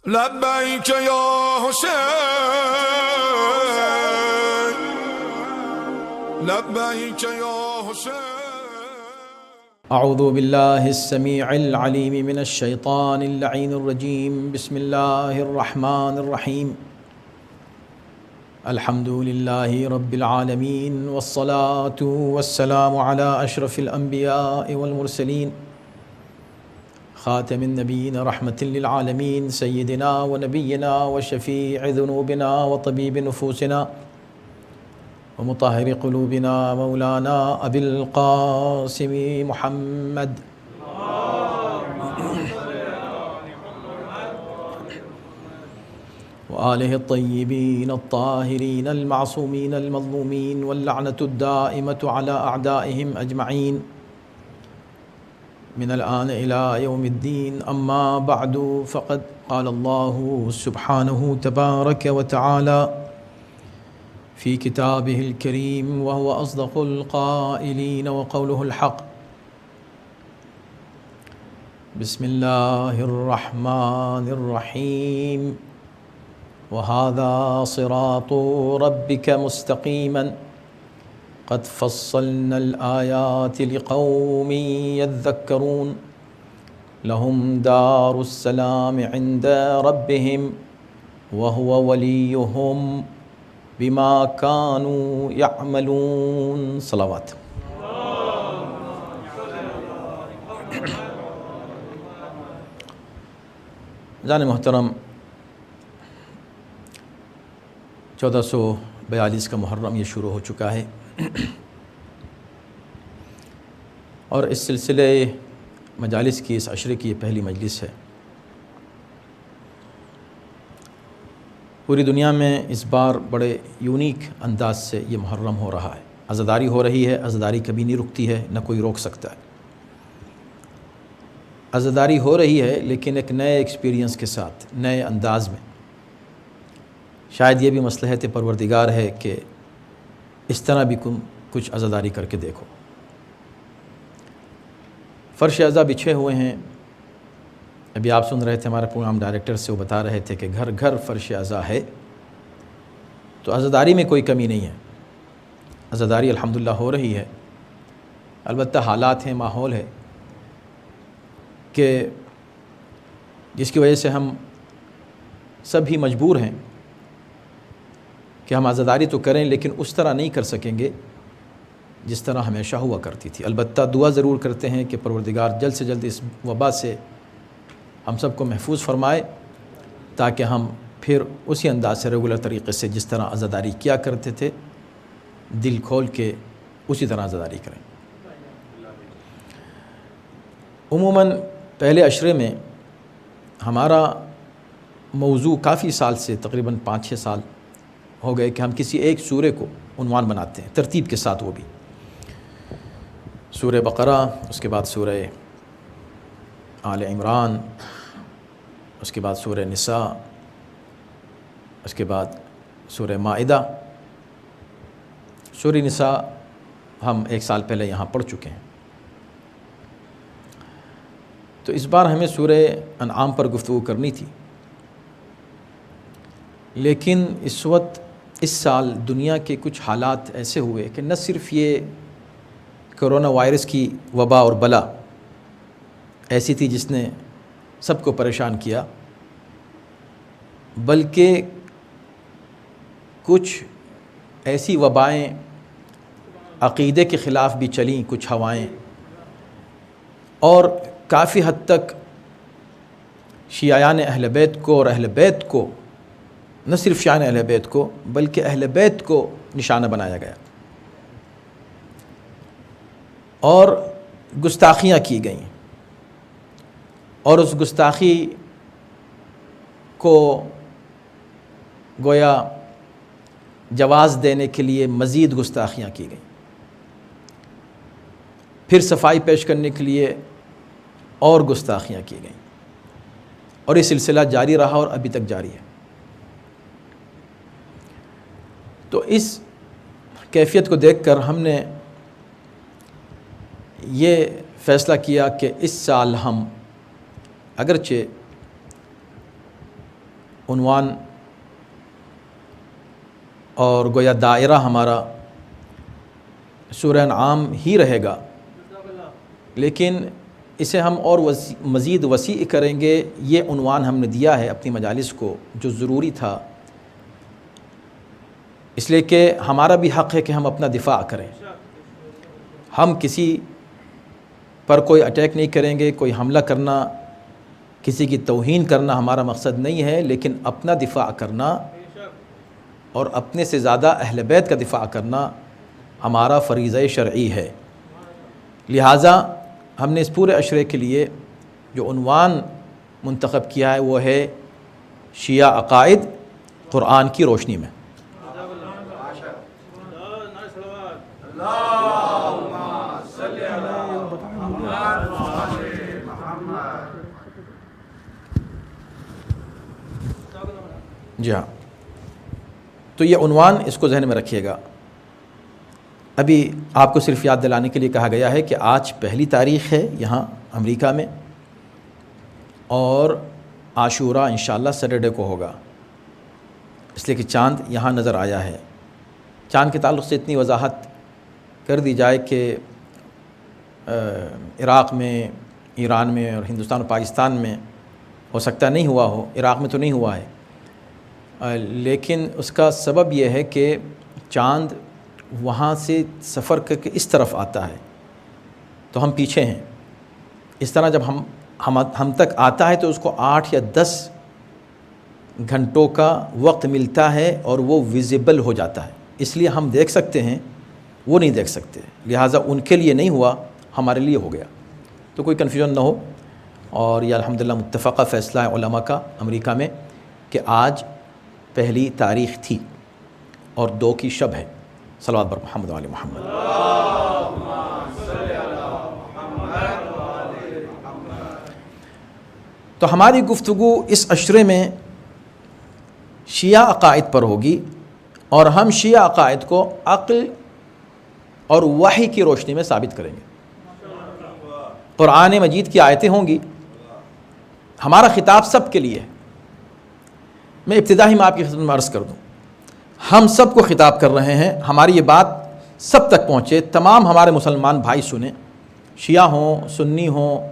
لبیک یا حسین، لبیک یا حسین۔ اعوذ باللہ السمیع العلیم من الشیطان اللعین الرجیم، بسم اللہ الرحمن الرحیم۔ الحمد للہ رب العالمین، والصلاة والسلام علی اشرف الانبیاء والمرسلین، خاتم النبیین رحمۃ للعالمین، سیدنا و نبینا و شفیع ذنوبنا و طبیب نفوسنا ومطهر قلوبنا مولانا ابی القاسم محمد وآلہ الطیبین الطاہرین المعصومین المظلومین واللعنة الدائمة على أعدائهم أجمعین من الآن إلى يوم الدين، أما بعد فقد قال الله سبحانه تبارك وتعالى في كتابه الكريم وهو أصدق القائلين وقوله الحق. بسم الله الرحمن الرحيم، وهذا صراط ربك مستقيما قد فصلنا الآيات لقوم يذكرون لهم دار السلام عند ربهم وهو وليهم بما كانوا يعملون. صلوات. جان محترم، 1442 کا محرم یہ شروع ہو چکا ہے، اور اس سلسلے مجالس کی اس عشرے کی یہ پہلی مجلس ہے۔ پوری دنیا میں اس بار بڑے یونیک انداز سے یہ محرم ہو رہا ہے، عزاداری ہو رہی ہے۔ عزاداری کبھی نہیں رکتی ہے، نہ کوئی روک سکتا ہے۔ عزاداری ہو رہی ہے لیکن ایک نئے ایکسپیرینس کے ساتھ، نئے انداز میں۔ شاید یہ بھی مصلحت پروردگار ہے کہ اس طرح بھی کچھ عزاداری کر کے دیکھو۔ فرش عزا بچھے ہوئے ہیں۔ ابھی آپ سن رہے تھے، ہمارے پروگرام ڈائریکٹر سے وہ بتا رہے تھے کہ گھر گھر فرش عزا ہے، تو عزاداری میں کوئی کمی نہیں ہے۔ عزاداری الحمدللہ ہو رہی ہے، البتہ حالات ہیں، ماحول ہے کہ جس کی وجہ سے ہم سب ہی مجبور ہیں کہ ہم عزاداری تو کریں، لیکن اس طرح نہیں کر سکیں گے جس طرح ہمیشہ ہوا کرتی تھی۔ البتہ دعا ضرور کرتے ہیں کہ پروردگار جلد سے جلد اس وبا سے ہم سب کو محفوظ فرمائے، تاکہ ہم پھر اسی انداز سے ریگولر طریقے سے جس طرح عزاداری کیا کرتے تھے، دل کھول کے اسی طرح عزاداری کریں۔ عموماً پہلے عشرے میں ہمارا موضوع کافی سال سے، تقریباً 5-6 سال ہو گئے کہ ہم کسی ایک سورے کو عنوان بناتے ہیں، ترتیب کے ساتھ، وہ بھی سورہ بقرہ، اس کے بعد سورہ آل عمران، اس کے بعد سورہ نساء، اس کے بعد سورہ مائدہ۔ سورہ نساء ہم 1 سال پہلے یہاں پڑھ چکے ہیں، تو اس بار ہمیں سورہ انعام پر گفتگو کرنی تھی، لیکن اس سال دنیا کے کچھ حالات ایسے ہوئے کہ نہ صرف یہ کرونا وائرس کی وبا اور بلا ایسی تھی جس نے سب کو پریشان کیا، بلکہ کچھ ایسی وبائیں عقیدے کے خلاف بھی چلیں، کچھ ہوائیں، اور کافی حد تک شیعیان اہل بیت کو اور اہل بیت کو، نہ صرف شیعیان اہل بیت کو بلکہ اہل بیت کو نشانہ بنایا گیا، اور گستاخیاں کی گئیں، اور اس گستاخی کو گویا جواز دینے کے لیے مزید گستاخیاں کی گئیں، پھر صفائی پیش کرنے کے لیے اور گستاخیاں کی گئیں، اور یہ سلسلہ جاری رہا اور ابھی تک جاری ہے۔ تو اس کیفیت کو دیکھ کر ہم نے یہ فیصلہ کیا کہ اس سال ہم اگرچہ عنوان اور گویا دائرہ ہمارا سورہ انعام ہی رہے گا، لیکن اسے ہم اور مزید وسیع کریں گے۔ یہ عنوان ہم نے دیا ہے اپنی مجالس کو جو ضروری تھا، اس لیے کہ ہمارا بھی حق ہے کہ ہم اپنا دفاع کریں۔ ہم کسی پر کوئی اٹیک نہیں کریں گے، کوئی حملہ کرنا، کسی کی توہین کرنا ہمارا مقصد نہیں ہے، لیکن اپنا دفاع کرنا اور اپنے سے زیادہ اہل بیت کا دفاع کرنا ہمارا فریضہ شرعی ہے۔ لہٰذا ہم نے اس پورے عشرے کے لیے جو عنوان منتخب کیا ہے وہ ہے شیعہ عقائد قرآن کی روشنی میں۔ جی ہاں، تو یہ عنوان اس کو ذہن میں رکھیے گا۔ ابھی آپ کو صرف یاد دلانے کے لیے کہا گیا ہے کہ آج پہلی تاریخ ہے یہاں امریکہ میں، اور عاشوراء انشاءاللہ سیٹرڈے کو ہوگا، اس لیے کہ چاند یہاں نظر آیا ہے۔ چاند کے تعلق سے اتنی وضاحت کر دی جائے کہ عراق میں، ایران میں اور ہندوستان اور پاکستان میں ہو سکتا نہیں ہوا ہو، عراق میں تو نہیں ہوا ہے، لیکن اس کا سبب یہ ہے کہ چاند وہاں سے سفر کر کے اس طرف آتا ہے تو ہم پیچھے ہیں۔ اس طرح جب ہم تک آتا ہے تو اس کو 8 یا 10 گھنٹوں کا وقت ملتا ہے اور وہ ویزیبل ہو جاتا ہے، اس لیے ہم دیکھ سکتے ہیں، وہ نہیں دیکھ سکتے، لہٰذا ان کے لیے نہیں ہوا، ہمارے لیے ہو گیا، تو کوئی کنفیوژن نہ ہو۔ اور یہ الحمدللہ متفقہ فیصلہ ہے علماء کا امریکہ میں کہ آج پہلی تاریخ تھی اور 2 کی شب ہے۔ صلوات بر محمد و آل محمد۔ تو ہماری گفتگو اس عشرے میں شیعہ عقائد پر ہوگی، اور ہم شیعہ عقائد کو عقل اور وحی کی روشنی میں ثابت کریں گے۔ قرآن مجید کی آیتیں ہوں گی، ہمارا خطاب سب کے لیے ہے۔ میں ابتدا ہی میں آپ کی خدمت میں عرض کر دوں، ہم سب کو خطاب کر رہے ہیں، ہماری یہ بات سب تک پہنچے، تمام ہمارے مسلمان بھائی سنیں، شیعہ ہوں، سنی ہوں،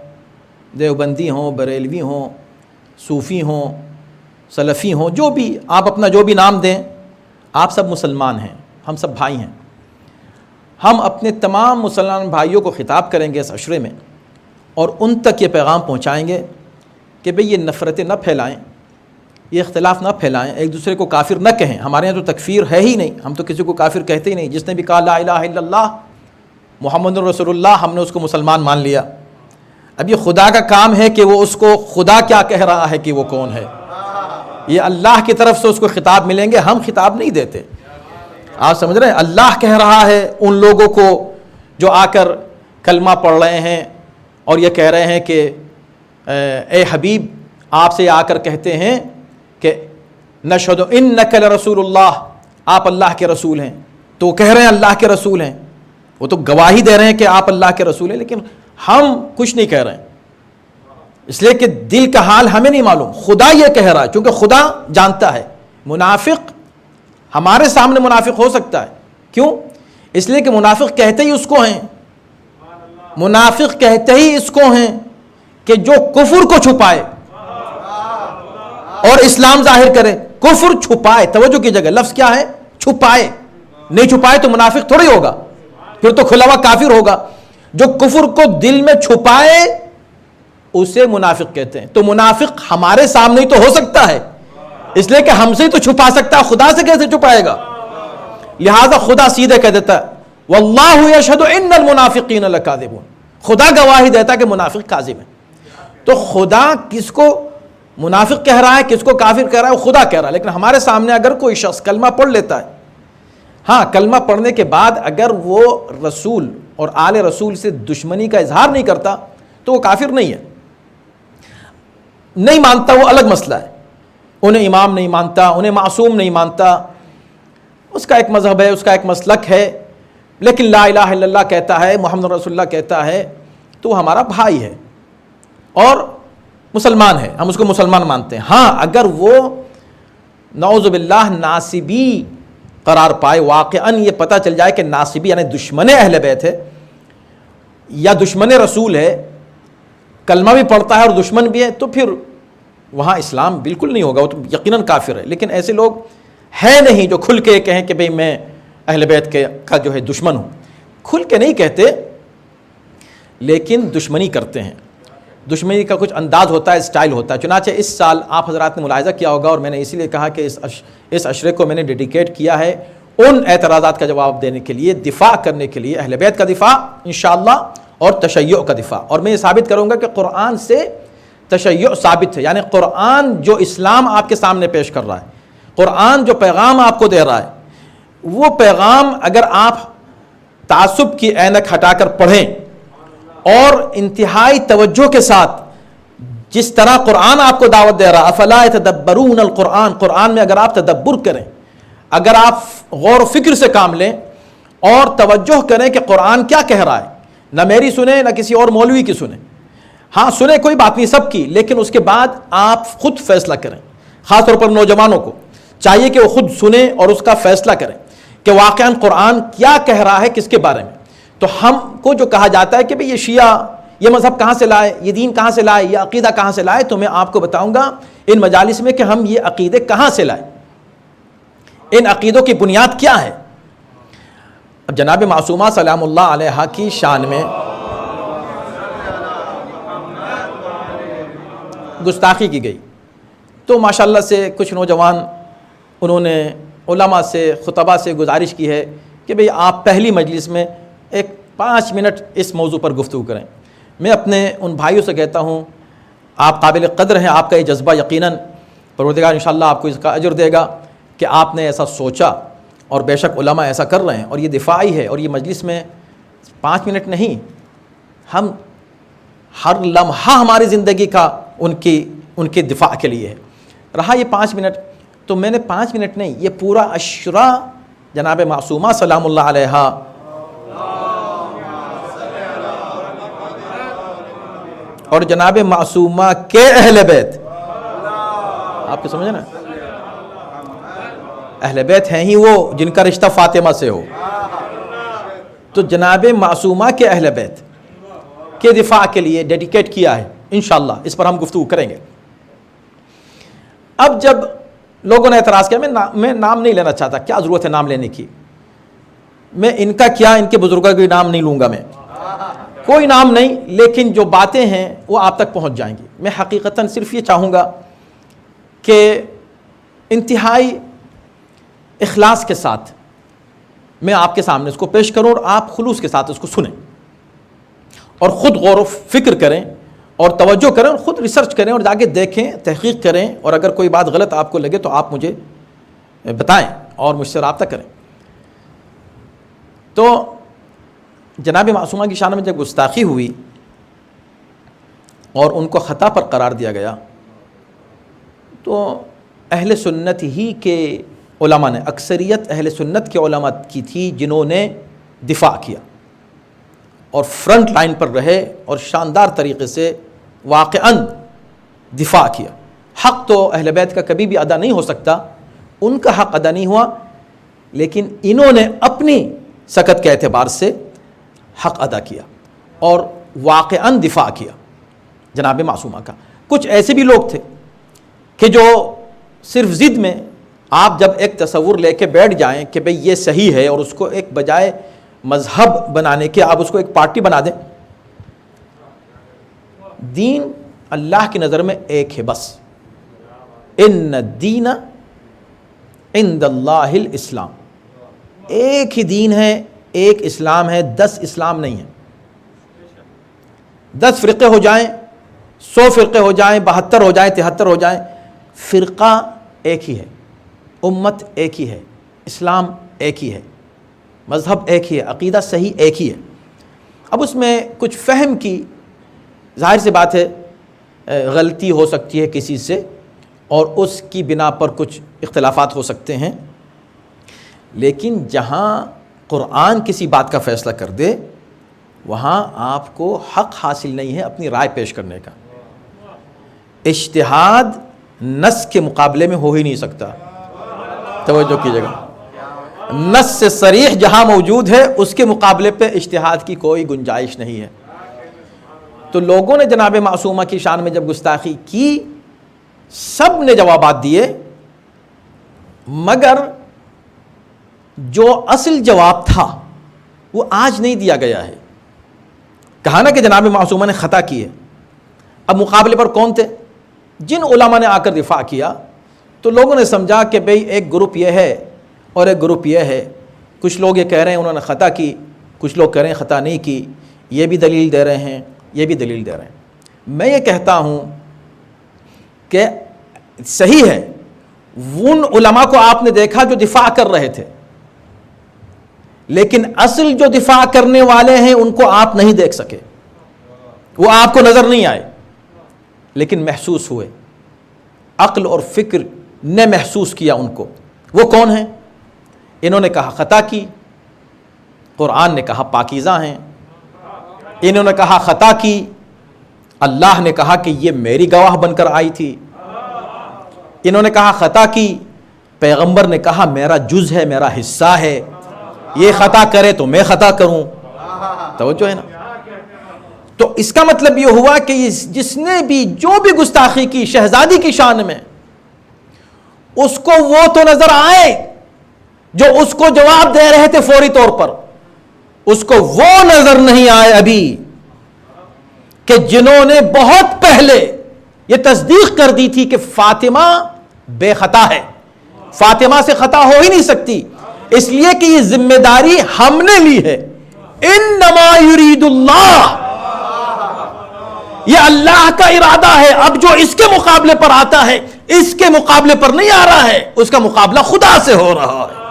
دیوبندی ہوں، بریلوی ہوں، صوفی ہوں، سلفی ہوں، جو بھی آپ اپنا جو بھی نام دیں، آپ سب مسلمان ہیں، ہم سب بھائی ہیں۔ ہم اپنے تمام مسلمان بھائیوں کو خطاب کریں گے اس عشرے میں، اور ان تک یہ پیغام پہنچائیں گے کہ بھئی یہ نفرتیں نہ پھیلائیں، یہ اختلاف نہ پھیلائیں، ایک دوسرے کو کافر نہ کہیں۔ ہمارے یہاں تو تکفیر ہے ہی نہیں، ہم تو کسی کو کافر کہتے ہی نہیں، جس نے بھی کہا لا الہ الا اللہ محمد رسول اللہ، ہم نے اس کو مسلمان مان لیا۔ اب یہ خدا کا کام ہے کہ وہ اس کو خدا کیا کہہ رہا ہے کہ وہ کون ہے، یہ اللہ کی طرف سے اس کو خطاب ملیں گے، ہم خطاب نہیں دیتے۔ آپ سمجھ رہے ہیں، اللہ کہہ رہا ہے ان لوگوں کو جو آ کر کلمہ پڑھ رہے ہیں اور یہ کہہ رہے ہیں کہ اے حبیب، آپ سے آ کر کہتے ہیں کہ نشہد انک لرسول اللہ، آپ اللہ کے رسول ہیں، تو وہ کہہ رہے ہیں اللہ کے رسول ہیں، وہ تو گواہی دے رہے ہیں کہ آپ اللہ کے رسول ہیں، لیکن ہم کچھ نہیں کہہ رہے ہیں، اس لیے کہ دل کا حال ہمیں نہیں معلوم، خدا یہ کہہ رہا ہے، کیونکہ خدا جانتا ہے۔ منافق ہمارے سامنے منافق ہو سکتا ہے، کیوں؟ اس لیے کہ منافق کہتے ہی اس کو ہیں، منافق کہتے ہی اس کو ہیں کہ جو کفر کو چھپائے اور اسلام ظاہر کرے، کفر چھپائے، توجہ کی جگہ لفظ کیا ہے؟ چھپائے، نہیں چھپائے تو منافق تھوڑی ہوگا، پھر تو کھلا ہوا کافر ہوگا۔ جو کفر کو دل میں چھپائے اسے منافق کہتے ہیں۔ تو منافق ہمارے سامنے ہی تو ہو سکتا ہے، اس لیے کہ ہم سے ہی تو چھپا سکتا ہے، خدا سے کیسے چھپائے گا؟ لہذا خدا سیدھے کہہ دیتا ہے واللہ یشہد ان المنافقین لکاذبون، خدا گواہی دیتا ہے کہ منافق کاذب ہیں۔ تو خدا کس کو منافق کہہ رہا ہے، کس کو کافر کہہ رہا ہے، وہ خدا کہہ رہا ہے۔ لیکن ہمارے سامنے اگر کوئی شخص کلمہ پڑھ لیتا ہے، ہاں کلمہ پڑھنے کے بعد اگر وہ رسول اور آل رسول سے دشمنی کا اظہار نہیں کرتا تو وہ کافر نہیں ہے، نہیں مانتا وہ الگ مسئلہ ہے، انہیں امام نہیں مانتا، انہیں معصوم نہیں مانتا، اس کا ایک مذہب ہے، اس کا ایک مسلک ہے، لیکن لا الہ الا اللہ کہتا ہے، محمد رسول اللہ کہتا ہے، تو وہ ہمارا بھائی ہے اور مسلمان ہے، ہم اس کو مسلمان مانتے ہیں۔ ہاں اگر وہ نعوذ باللہ ناصبی قرار پائے، واقعاً یہ پتہ چل جائے کہ ناصبی یعنی دشمن اہل بیت ہے یا دشمن رسول ہے، کلمہ بھی پڑھتا ہے اور دشمن بھی ہے، تو پھر وہاں اسلام بالکل نہیں ہوگا، وہ تو یقیناً کافر ہے۔ لیکن ایسے لوگ ہے نہیں جو کھل کے کہیں کہ بھئی میں اہل بیت کا جو ہے دشمن ہوں، کھل کے نہیں کہتے لیکن دشمنی کرتے ہیں۔ دشمنی کا کچھ انداز ہوتا ہے، اسٹائل ہوتا ہے۔ چنانچہ اس سال آپ حضرات نے ملاحظہ کیا ہوگا، اور میں نے اسی لیے کہا کہ اس عشرے کو میں نے ڈیڈیکیٹ کیا ہے ان اعتراضات کا جواب دینے کے لیے، دفاع کرنے کے لیے، اہل بیت کا دفاع انشاءاللہ اور تشیع کا دفاع۔ اور میں یہ ثابت کروں گا کہ قرآن سے تشیع ثابت ہے، یعنی قرآن جو اسلام آپ کے سامنے پیش کر رہا ہے، قرآن جو پیغام آپ کو دے رہا ہے، وہ پیغام اگر آپ تعصب کی عینک ہٹا کر پڑھیں اور انتہائی توجہ کے ساتھ جس طرح قرآن آپ کو دعوت دے رہا، افلا یتدبرون القرآن، قرآن میں اگر آپ تدبر کریں، اگر آپ غور و فکر سے کام لیں اور توجہ کریں کہ قرآن کیا کہہ رہا ہے، نہ میری سنیں نہ کسی اور مولوی کی سنیں، ہاں سنیں کوئی بات نہیں سب کی، لیکن اس کے بعد آپ خود فیصلہ کریں۔ خاص طور پر نوجوانوں کو چاہیے کہ وہ خود سنیں اور اس کا فیصلہ کریں کہ واقعاً قرآن کیا کہہ رہا ہے کس کے بارے میں۔ تو ہم کو جو کہا جاتا ہے کہ بھئی یہ شیعہ یہ مذہب کہاں سے لائے، یہ دین کہاں سے لائے، یہ عقیدہ کہاں سے لائے، تو میں آپ کو بتاؤں گا ان مجالس میں کہ ہم یہ عقیدے کہاں سے لائے، ان عقیدوں کی بنیاد کیا ہے۔ اب جناب معصومہ سلام اللہ علیہا کی شان میں گستاخی کی گئی، تو ماشاءاللہ سے کچھ نوجوان انہوں نے علماء سے خطبہ سے گزارش کی ہے کہ بھئی آپ پہلی مجلس میں ایک 5 منٹ اس موضوع پر گفتگو کریں۔ میں اپنے ان بھائیوں سے کہتا ہوں آپ قابل قدر ہیں، آپ کا یہ جذبہ یقیناً پروردگار انشاءاللہ آپ کو اس کا اجر دے گا کہ آپ نے ایسا سوچا، اور بے شک علماء ایسا کر رہے ہیں، اور یہ دفاعی ہے، اور یہ مجلس میں 5 منٹ نہیں، ہم ہر لمحہ ہماری زندگی کا ان کے دفاع کے لیے ہے۔ رہا یہ 5 منٹ، تو میں نے 5 منٹ نہیں، یہ پورا عشرہ جناب معصومہ سلام اللہ علیہا اور جناب معصومہ کے اہل بیت، آپ کو سمجھے نا، اہل بیت ہیں ہی وہ جن کا رشتہ فاطمہ سے ہو، تو جناب معصومہ کے اہل بیت کے دفاع کے لیے ڈیڈیکیٹ کیا ہے، انشاءاللہ اس پر ہم گفتگو کریں گے۔ اب جب لوگوں نے اعتراض کیا، میں نام نہیں لینا چاہتا، کیا ضرورت ہے نام لینے کی، میں ان کا کیا ان کے بزرگوں کا نام نہیں لوں گا، میں کوئی نام نہیں، لیکن جو باتیں ہیں وہ آپ تک پہنچ جائیں گی۔ میں حقیقتاً صرف یہ چاہوں گا کہ انتہائی اخلاص کے ساتھ میں آپ کے سامنے اس کو پیش کروں، اور آپ خلوص کے ساتھ اس کو سنیں اور خود غور و فکر کریں اور توجہ کریں اور خود ریسرچ کریں اور جاکے دیکھیں، تحقیق کریں، اور اگر کوئی بات غلط آپ کو لگے تو آپ مجھے بتائیں اور مجھ سے رابطہ کریں۔ تو جناب معصومہ کی شان میں جب گستاخی ہوئی اور ان کو خطا پر قرار دیا گیا، تو اہل سنت ہی کے علماء نے، اکثریت اہل سنت کے علماء کی تھی جنہوں نے دفاع کیا اور فرنٹ لائن پر رہے اور شاندار طریقے سے واقعاً دفاع کیا۔ حق تو اہل بیت کا کبھی بھی ادا نہیں ہو سکتا، ان کا حق ادا نہیں ہوا، لیکن انہوں نے اپنی سکت کے اعتبار سے حق ادا کیا اور واقعاً دفاع کیا جناب معصومہ کا۔ کچھ ایسے بھی لوگ تھے کہ جو صرف ضد میں، آپ جب ایک تصور لے کے بیٹھ جائیں کہ بھئی یہ صحیح ہے، اور اس کو ایک بجائے مذہب بنانے کے آپ اس کو ایک پارٹی بنا دیں، دین اللہ کی نظر میں ایک ہے بس، ان الدین عند اللہ الاسلام، ایک ہی دین ہے، ایک اسلام ہے، 10 اسلام نہیں ہے۔ 10 فرقے ہو جائیں، 100 فرقے ہو جائیں، 72 ہو جائیں، 73 ہو جائیں، فرقہ ایک ہی ہے، امت ایک ہی ہے، اسلام ایک ہی ہے، مذہب ایک ہی ہے، عقیدہ صحیح ایک ہی ہے۔ اب اس میں کچھ فہم کی ظاہر سی بات ہے غلطی ہو سکتی ہے کسی سے، اور اس کی بنا پر کچھ اختلافات ہو سکتے ہیں، لیکن جہاں قرآن کسی بات کا فیصلہ کر دے وہاں آپ کو حق حاصل نہیں ہے اپنی رائے پیش کرنے کا۔ اجتہاد نص کے مقابلے میں ہو ہی نہیں سکتا، توجہ کیجیے گا، نص سے صریح جہاں موجود ہے اس کے مقابلے پہ اجتہاد کی کوئی گنجائش نہیں ہے۔ تو لوگوں نے جناب معصومہ کی شان میں جب گستاخی کی، سب نے جوابات دیے، مگر جو اصل جواب تھا وہ آج نہیں دیا گیا ہے۔ کہا نا کہ جناب معصومہ نے خطا کی ہے، اب مقابلے پر کون تھے؟ جن علماء نے آ کر دفاع کیا تو لوگوں نے سمجھا کہ بھئی ایک گروپ یہ ہے اور ایک گروپ یہ ہے، کچھ لوگ یہ کہہ رہے ہیں انہوں نے خطا کی، کچھ لوگ کہہ رہے ہیں خطا نہیں کی، یہ بھی دلیل دے رہے ہیں، یہ بھی دلیل دے رہے ہیں۔ میں یہ کہتا ہوں کہ صحیح ہے، ان علماء کو آپ نے دیکھا جو دفاع کر رہے تھے، لیکن اصل جو دفاع کرنے والے ہیں ان کو آپ نہیں دیکھ سکے، وہ آپ کو نظر نہیں آئے، لیکن محسوس ہوئے، عقل اور فکر نے محسوس کیا ان کو۔ وہ کون ہیں؟ انہوں نے کہا خطا کی، قرآن نے کہا پاکیزہ ہیں۔ انہوں نے کہا خطا کی، اللہ نے کہا کہ یہ میری گواہ بن کر آئی تھی۔ انہوں نے کہا خطا کی، پیغمبر نے کہا میرا جز ہے، میرا حصہ ہے، یہ خطا کرے تو میں خطا کروں۔ توجہ ہے نا؟ تو اس کا مطلب یہ ہوا کہ جس نے بھی جو بھی گستاخی کی شہزادی کی شان میں، اس کو وہ تو نظر آئے جو اس کو جواب دے رہے تھے فوری طور پر، اس کو وہ نظر نہیں آئے ابھی کہ جنہوں نے بہت پہلے یہ تصدیق کر دی تھی کہ فاطمہ بے خطا ہے، فاطمہ سے خطا ہو ہی نہیں سکتی، اس لیے کہ یہ ذمہ داری ہم نے لی ہے۔ انما یرید اللہ، یہ اللہ کا ارادہ ہے، اب جو اس کے مقابلے پر آتا ہے اس کے مقابلے پر نہیں آ رہا ہے، اس کا مقابلہ خدا سے ہو رہا ہے،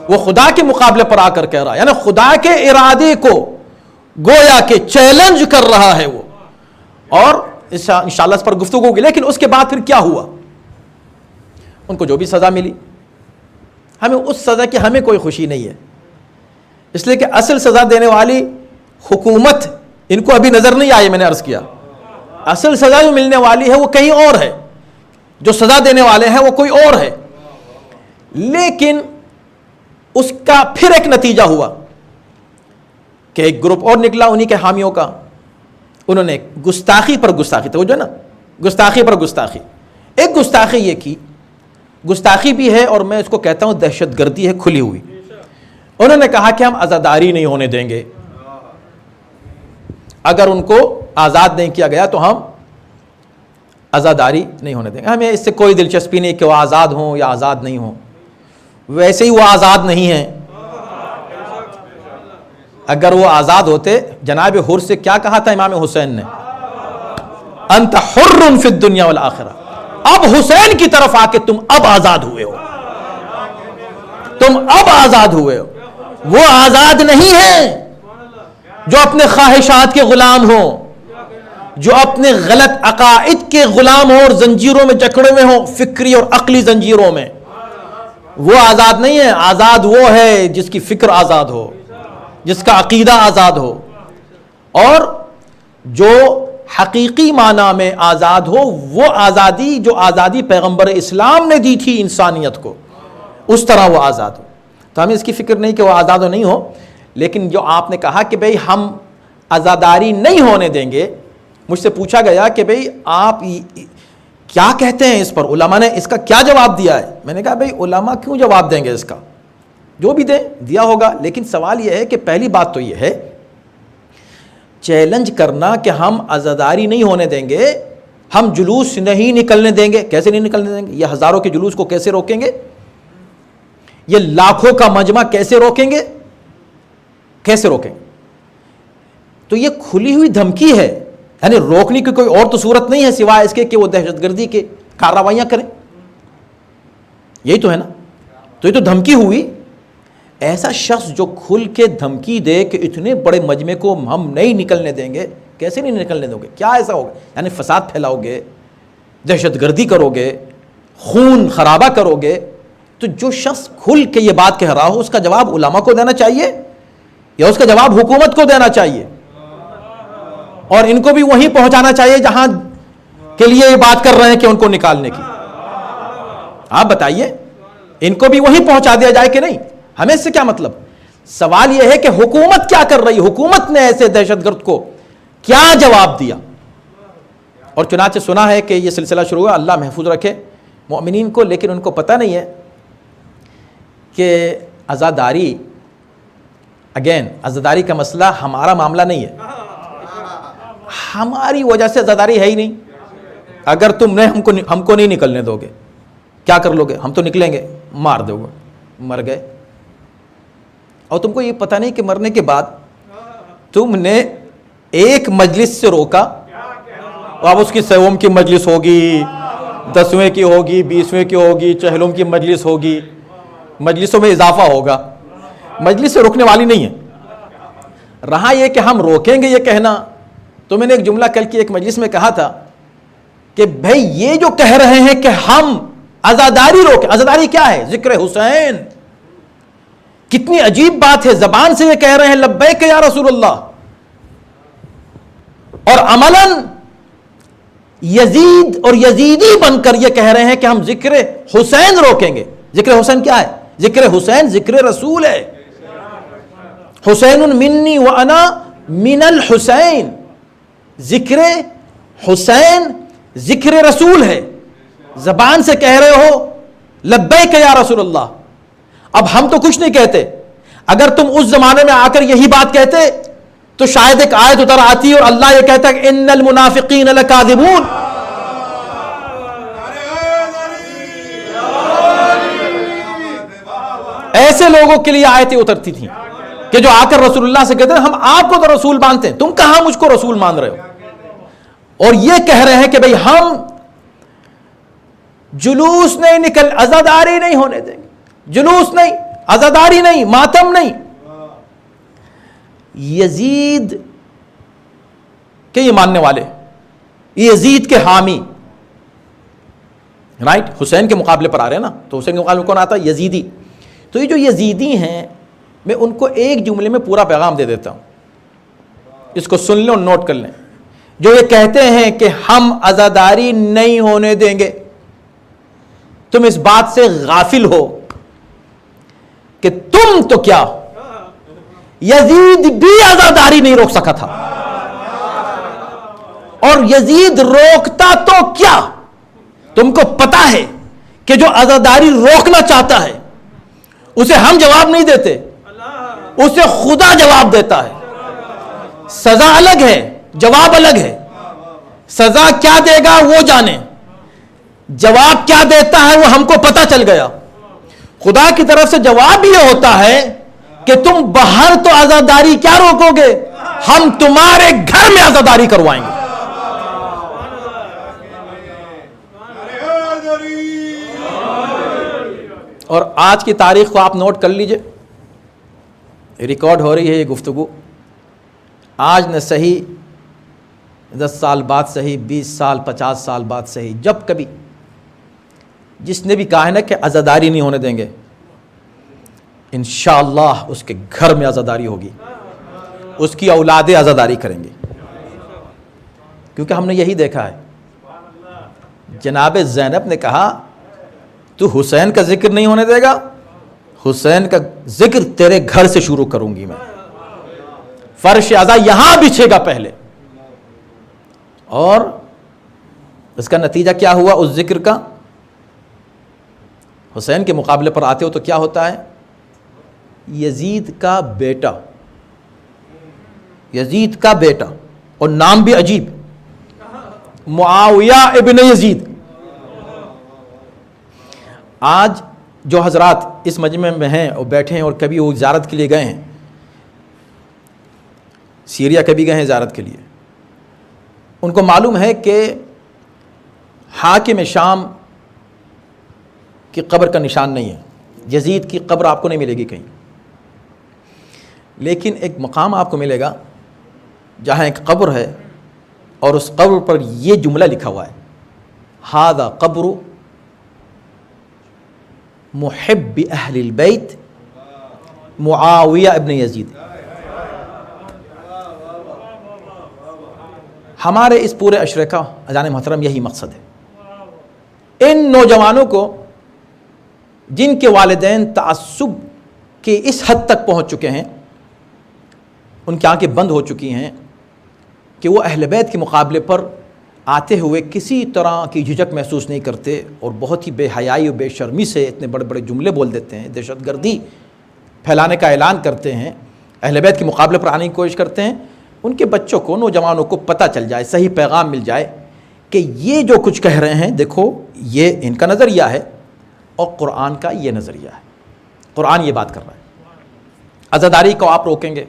وہ خدا کے مقابلے پر آ کر کہہ رہا ہے، یعنی خدا کے ارادے کو گویا کہ چیلنج کر رہا ہے وہ۔ اور انشاءاللہ اس پر گفتگو ہوگی، لیکن اس کے بعد پھر کیا ہوا؟ ان کو جو بھی سزا ملی، ہمیں اس سزا کی ہمیں کوئی خوشی نہیں ہے، اس لیے کہ اصل سزا دینے والی حکومت ان کو ابھی نظر نہیں آئی۔ میں نے عرض کیا اصل سزا جو ملنے والی ہے وہ کہیں اور ہے، جو سزا دینے والے ہیں وہ کوئی اور ہے، لیکن اس کا پھر ایک نتیجہ ہوا کہ ایک گروپ اور نکلا انہی کے حامیوں کا، انہوں نے گستاخی پر گستاخی، توجہ نا، گستاخی پر گستاخی، ایک گستاخی یہ کی، گستاخی بھی ہے اور میں اس کو کہتا ہوں دہشت گردی ہے کھلی ہوئی۔ انہوں نے کہا کہ ہم عزاداری نہیں ہونے دیں گے، اگر ان کو آزاد نہیں کیا گیا تو ہم عزاداری نہیں ہونے دیں گے، ہمیں اس سے کوئی دلچسپی نہیں کہ وہ آزاد ہوں یا آزاد نہیں ہوں، ویسے ہی وہ آزاد نہیں ہیں۔ اگر وہ آزاد ہوتے، جناب حر سے کیا کہا تھا امام حسین نے؟ انت حر فی الدنیا والآخرہ، اب حسین کی طرف آ کے تم اب آزاد ہوئے ہو، تم اب آزاد ہوئے ہو، وہ آزاد نہیں ہیں جو اپنے خواہشات کے غلام ہوں، جو اپنے غلط عقائد کے غلام ہوں اور زنجیروں میں جکڑے ہوئے ہوں، فکری اور عقلی زنجیروں میں، وہ آزاد نہیں ہے۔ آزاد وہ ہے جس کی فکر آزاد ہو، جس کا عقیدہ آزاد ہو، اور جو حقیقی معنی میں آزاد ہو، وہ آزادی جو آزادی پیغمبر اسلام نے دی تھی انسانیت کو، اس طرح وہ آزاد ہو۔ تو ہمیں اس کی فکر نہیں کہ وہ آزاد ہو نہیں ہو، لیکن جو آپ نے کہا کہ بھئی ہم عزاداری نہیں ہونے دیں گے، مجھ سے پوچھا گیا کہ بھئی آپ کیا کہتے ہیں اس پر، علماء نے اس کا کیا جواب دیا ہے؟ میں نے کہا بھئی علماء کیوں جواب دیں گے اس کا، جو بھی دیں دیا ہوگا، لیکن سوال یہ ہے کہ پہلی بات تو یہ ہے چیلنج کرنا کہ ہم عزاداری نہیں ہونے دیں گے، ہم جلوس نہیں نکلنے دیں گے۔ کیسے نہیں نکلنے دیں گے؟ یہ ہزاروں کے جلوس کو کیسے روکیں گے؟ یہ لاکھوں کا مجمع کیسے روکیں گے؟ کیسے روکیں گے؟ تو یہ کھلی ہوئی دھمکی ہے، یعنی روکنے کی کوئی اور تو صورت نہیں ہے سوائے اس کے کہ وہ دہشت گردی کے کارروائیاں کریں، یہی تو ہے نا۔ تو یہ تو دھمکی ہوئی۔ ایسا شخص جو کھل کے دھمکی دے کہ اتنے بڑے مجمع کو ہم نہیں نکلنے دیں گے، کیسے نہیں نکلنے دو گے؟ کیا ایسا ہوگا؟ یعنی فساد پھیلاؤ گے، دہشت گردی کرو گے، خون خرابہ کرو گے۔ تو جو شخص کھل کے یہ بات کہہ رہا ہو اس کا جواب علماء کو دینا چاہیے یا اس کا جواب حکومت کو دینا چاہیے، اور ان کو بھی وہیں پہنچانا چاہیے جہاں کے لیے یہ بات کر رہے ہیں کہ ان کو نکالنے کی۔ آپ بتائیے ان کو بھی وہیں پہنچا دیا جائے کہ نہیں؟ ہمیں اس سے کیا مطلب؟ سوال یہ ہے کہ حکومت کیا کر رہی؟ حکومت نے ایسے دہشت گرد کو کیا جواب دیا؟ اور چنانچہ سنا ہے کہ یہ سلسلہ شروع ہوا، اللہ محفوظ رکھے مومنین کو، لیکن ان کو پتہ نہیں ہے کہ عزاداری، اگین عزاداری کا مسئلہ ہمارا معاملہ نہیں ہے، ہماری وجہ سے عزاداری ہے ہی نہیں۔ اگر تم نے ہم کو نہیں نکلنے دو گے، کیا کر لو گے؟ ہم تو نکلیں گے، مار دو گے، مر گئے۔ اور تم کو یہ پتہ نہیں کہ مرنے کے بعد تم نے ایک مجلس سے روکا، اب اس کی 100ویں کی مجلس ہوگی، 10ویں کی ہوگی، 20ویں کی ہوگی، 40ویں کی مجلس ہوگی، مجلسوں میں اضافہ ہوگا، مجلس سے روکنے والی نہیں ہے۔ رہا یہ کہ ہم روکیں گے، یہ کہنا تو میں نے ایک جملہ کل کی ایک مجلس میں کہا تھا کہ بھئی یہ جو کہہ رہے ہیں کہ ہم عزاداری روکیں، عزاداری کیا ہے؟ ذکر حسین۔ کتنی عجیب بات ہے، زبان سے یہ کہہ رہے ہیں لبیک یا رسول اللہ، اور عملاً یزید اور یزیدی بن کر یہ کہہ رہے ہیں کہ ہم ذکر حسین روکیں گے۔ ذکر حسین کیا ہے؟ ذکر حسین ذکر رسول ہے۔ حسین منی وانا من الحسین، ذکر حسین ذکر رسول ہے۔ زبان سے کہہ رہے ہو لبیک یا رسول اللہ، اب ہم تو کچھ نہیں کہتے۔ اگر تم اس زمانے میں آ کر یہی بات کہتے تو شاید ایک آیت اتر آتی اور اللہ یہ کہتا کہ ان المنافقین لکاذبون۔ ایسے لوگوں کے لیے آیتیں اترتی تھیں کہ جو آ کر رسول اللہ سے کہتے ہیں ہم آپ کو تو رسول مانتے ہیں، تم کہاں مجھ کو رسول مان رہے ہو؟ اور یہ کہہ رہے ہیں کہ بھئی ہم جلوس نہیں نکل، عزاداری نہیں ہونے دیں گے، جلوس نہیں، عزاداری نہیں، ماتم نہیں۔ یزید کے یہ ماننے والے، یزید کے حامی، رائٹ، حسین کے مقابلے پر آ رہے ہیں نا، تو حسین کے مقابلے میں کون آتا ہے؟ یزیدی۔ تو یہ جو یزیدی ہیں، میں ان کو ایک جملے میں پورا پیغام دے دیتا ہوں، اس کو سن لیں اور نوٹ کر لیں۔ جو یہ کہتے ہیں کہ ہم عزاداری نہیں ہونے دیں گے، تم اس بات سے غافل ہو کہ تم تو کیا، یزید بھی عزاداری نہیں روک سکا تھا، اور یزید روکتا تو کیا؟ تم کو پتا ہے کہ جو عزاداری روکنا چاہتا ہے اسے ہم جواب نہیں دیتے، اسے خدا جواب دیتا ہے۔ سزا الگ ہے، جواب الگ ہے۔ سزا کیا دے گا وہ جانے، جواب کیا دیتا ہے وہ ہم کو پتا چل گیا۔ خدا کی طرف سے جواب یہ ہوتا ہے کہ تم باہر تو عزاداری کیا روکو گے، ہم تمہارے گھر میں عزاداری کروائیں گے۔ اور آج کی تاریخ کو آپ نوٹ کر لیجئے، ریکارڈ ہو رہی ہے یہ گفتگو، آج نہ صحیح 10 سال بعد صحیح، 20 سال 50 سال بعد صحیح، جب کبھی جس نے بھی کہا ہے نا کہ عزاداری نہیں ہونے دیں گے، انشاءاللہ اس کے گھر میں عزاداری ہوگی، اس کی اولادیں عزاداری کریں گے، کیونکہ ہم نے یہی دیکھا ہے۔ جناب زینب نے کہا تو حسین کا ذکر نہیں ہونے دے گا، حسین کا ذکر تیرے گھر سے شروع کروں گی میں، فرش عزا یہاں بچھے گا پہلے۔ اور اس کا نتیجہ کیا ہوا اس ذکر کا؟ حسین کے مقابلے پر آتے ہو تو کیا ہوتا ہے؟ یزید کا بیٹا، یزید کا بیٹا، اور نام بھی عجیب، معاویہ ابن یزید۔ آج جو حضرات اس مجمع میں ہیں اور بیٹھے ہیں اور کبھی وہ زیارت کے لیے گئے ہیں، سیریا کبھی گئے ہیں زیارت کے لیے، ان کو معلوم ہے کہ حاکم شام کی قبر کا نشان نہیں ہے، یزید کی قبر آپ کو نہیں ملے گی کہیں، لیکن ایک مقام آپ کو ملے گا جہاں ایک قبر ہے اور اس قبر پر یہ جملہ لکھا ہوا ہے، ھذا قبر محب اہل البیت معاویہ ابن یزید۔ ہمارے اس پورے عشرے کا اذان محترم یہی مقصد ہے، ان نوجوانوں کو جن کے والدین تعصب کے اس حد تک پہنچ چکے ہیں، ان کی آنکھیں بند ہو چکی ہیں کہ وہ اہل بیت کے مقابلے پر آتے ہوئے کسی طرح کی جھجک محسوس نہیں کرتے، اور بہت ہی بے حیائی اور بے شرمی سے اتنے بڑے بڑے جملے بول دیتے ہیں، دہشت گردی پھیلانے کا اعلان کرتے ہیں، اہل بیت کے مقابلے پر آنے کی کوشش کرتے ہیں۔ ان کے بچوں کو، نوجوانوں کو پتہ چل جائے، صحیح پیغام مل جائے کہ یہ جو کچھ کہہ رہے ہیں، دیکھو یہ ان کا نظریہ ہے اور قرآن کا یہ نظریہ ہے، قرآن یہ بات کر رہا ہے۔ عزاداری کو آپ روکیں گے،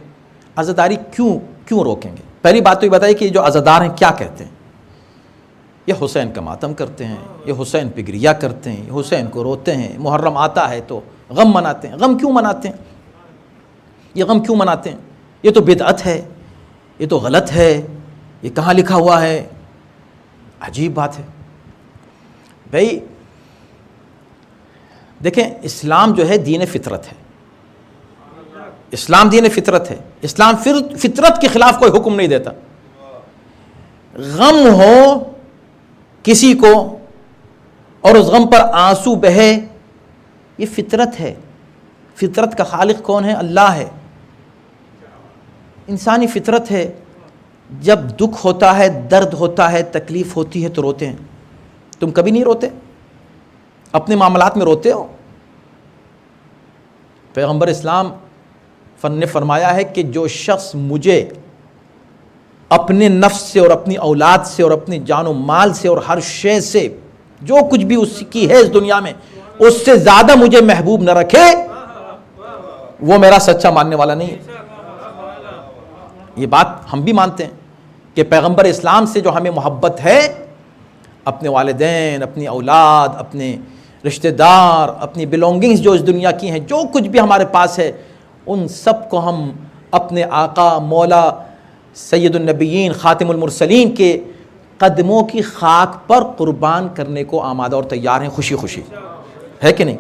عزاداری کیوں روکیں گے؟ پہلی بات تو یہ بتائیے کہ جو عزادار ہیں کیا کہتے ہیں؟ یہ حسین کا ماتم کرتے ہیں، یہ حسین پہ گریہ کرتے ہیں، یہ حسین کو روتے ہیں، محرم آتا ہے تو غم مناتے ہیں۔ غم کیوں مناتے ہیں؟ یہ غم کیوں مناتے ہیں؟ یہ تو بدعت ہے، یہ تو غلط ہے، یہ کہاں لکھا ہوا ہے؟ عجیب بات ہے بھائی۔ دیکھیں، اسلام جو ہے دین فطرت ہے، اسلام دین فطرت ہے، اسلام فطرت کے خلاف کوئی حکم نہیں دیتا۔ غم ہو کسی کو اور اس غم پر آنسو بہے، یہ فطرت ہے۔ فطرت کا خالق کون ہے؟ اللہ ہے۔ انسانی فطرت ہے، جب دکھ ہوتا ہے، درد ہوتا ہے، تکلیف ہوتی ہے تو روتے ہیں۔ تم کبھی نہیں روتے؟ اپنے معاملات میں روتے ہو؟ پیغمبر اسلام نے فرمایا ہے کہ جو شخص مجھے اپنے نفس سے اور اپنی اولاد سے اور اپنی جان و مال سے اور ہر شے سے، جو کچھ بھی اس کی ہے اس دنیا میں، اس سے زیادہ مجھے محبوب نہ رکھے، وہ میرا سچا ماننے والا نہیں ہے۔ یہ بات ہم بھی مانتے ہیں کہ پیغمبر اسلام سے جو ہمیں محبت ہے، اپنے والدین، اپنی اولاد، اپنے رشتہ دار، اپنی بیلونگنگز جو اس دنیا کی ہیں، جو کچھ بھی ہمارے پاس ہے، ان سب کو ہم اپنے آقا مولا سید النبیین خاتم المرسلین کے قدموں کی خاک پر قربان کرنے کو آمادہ اور تیار ہیں، خوشی خوشی، ہے کہ نہیں؟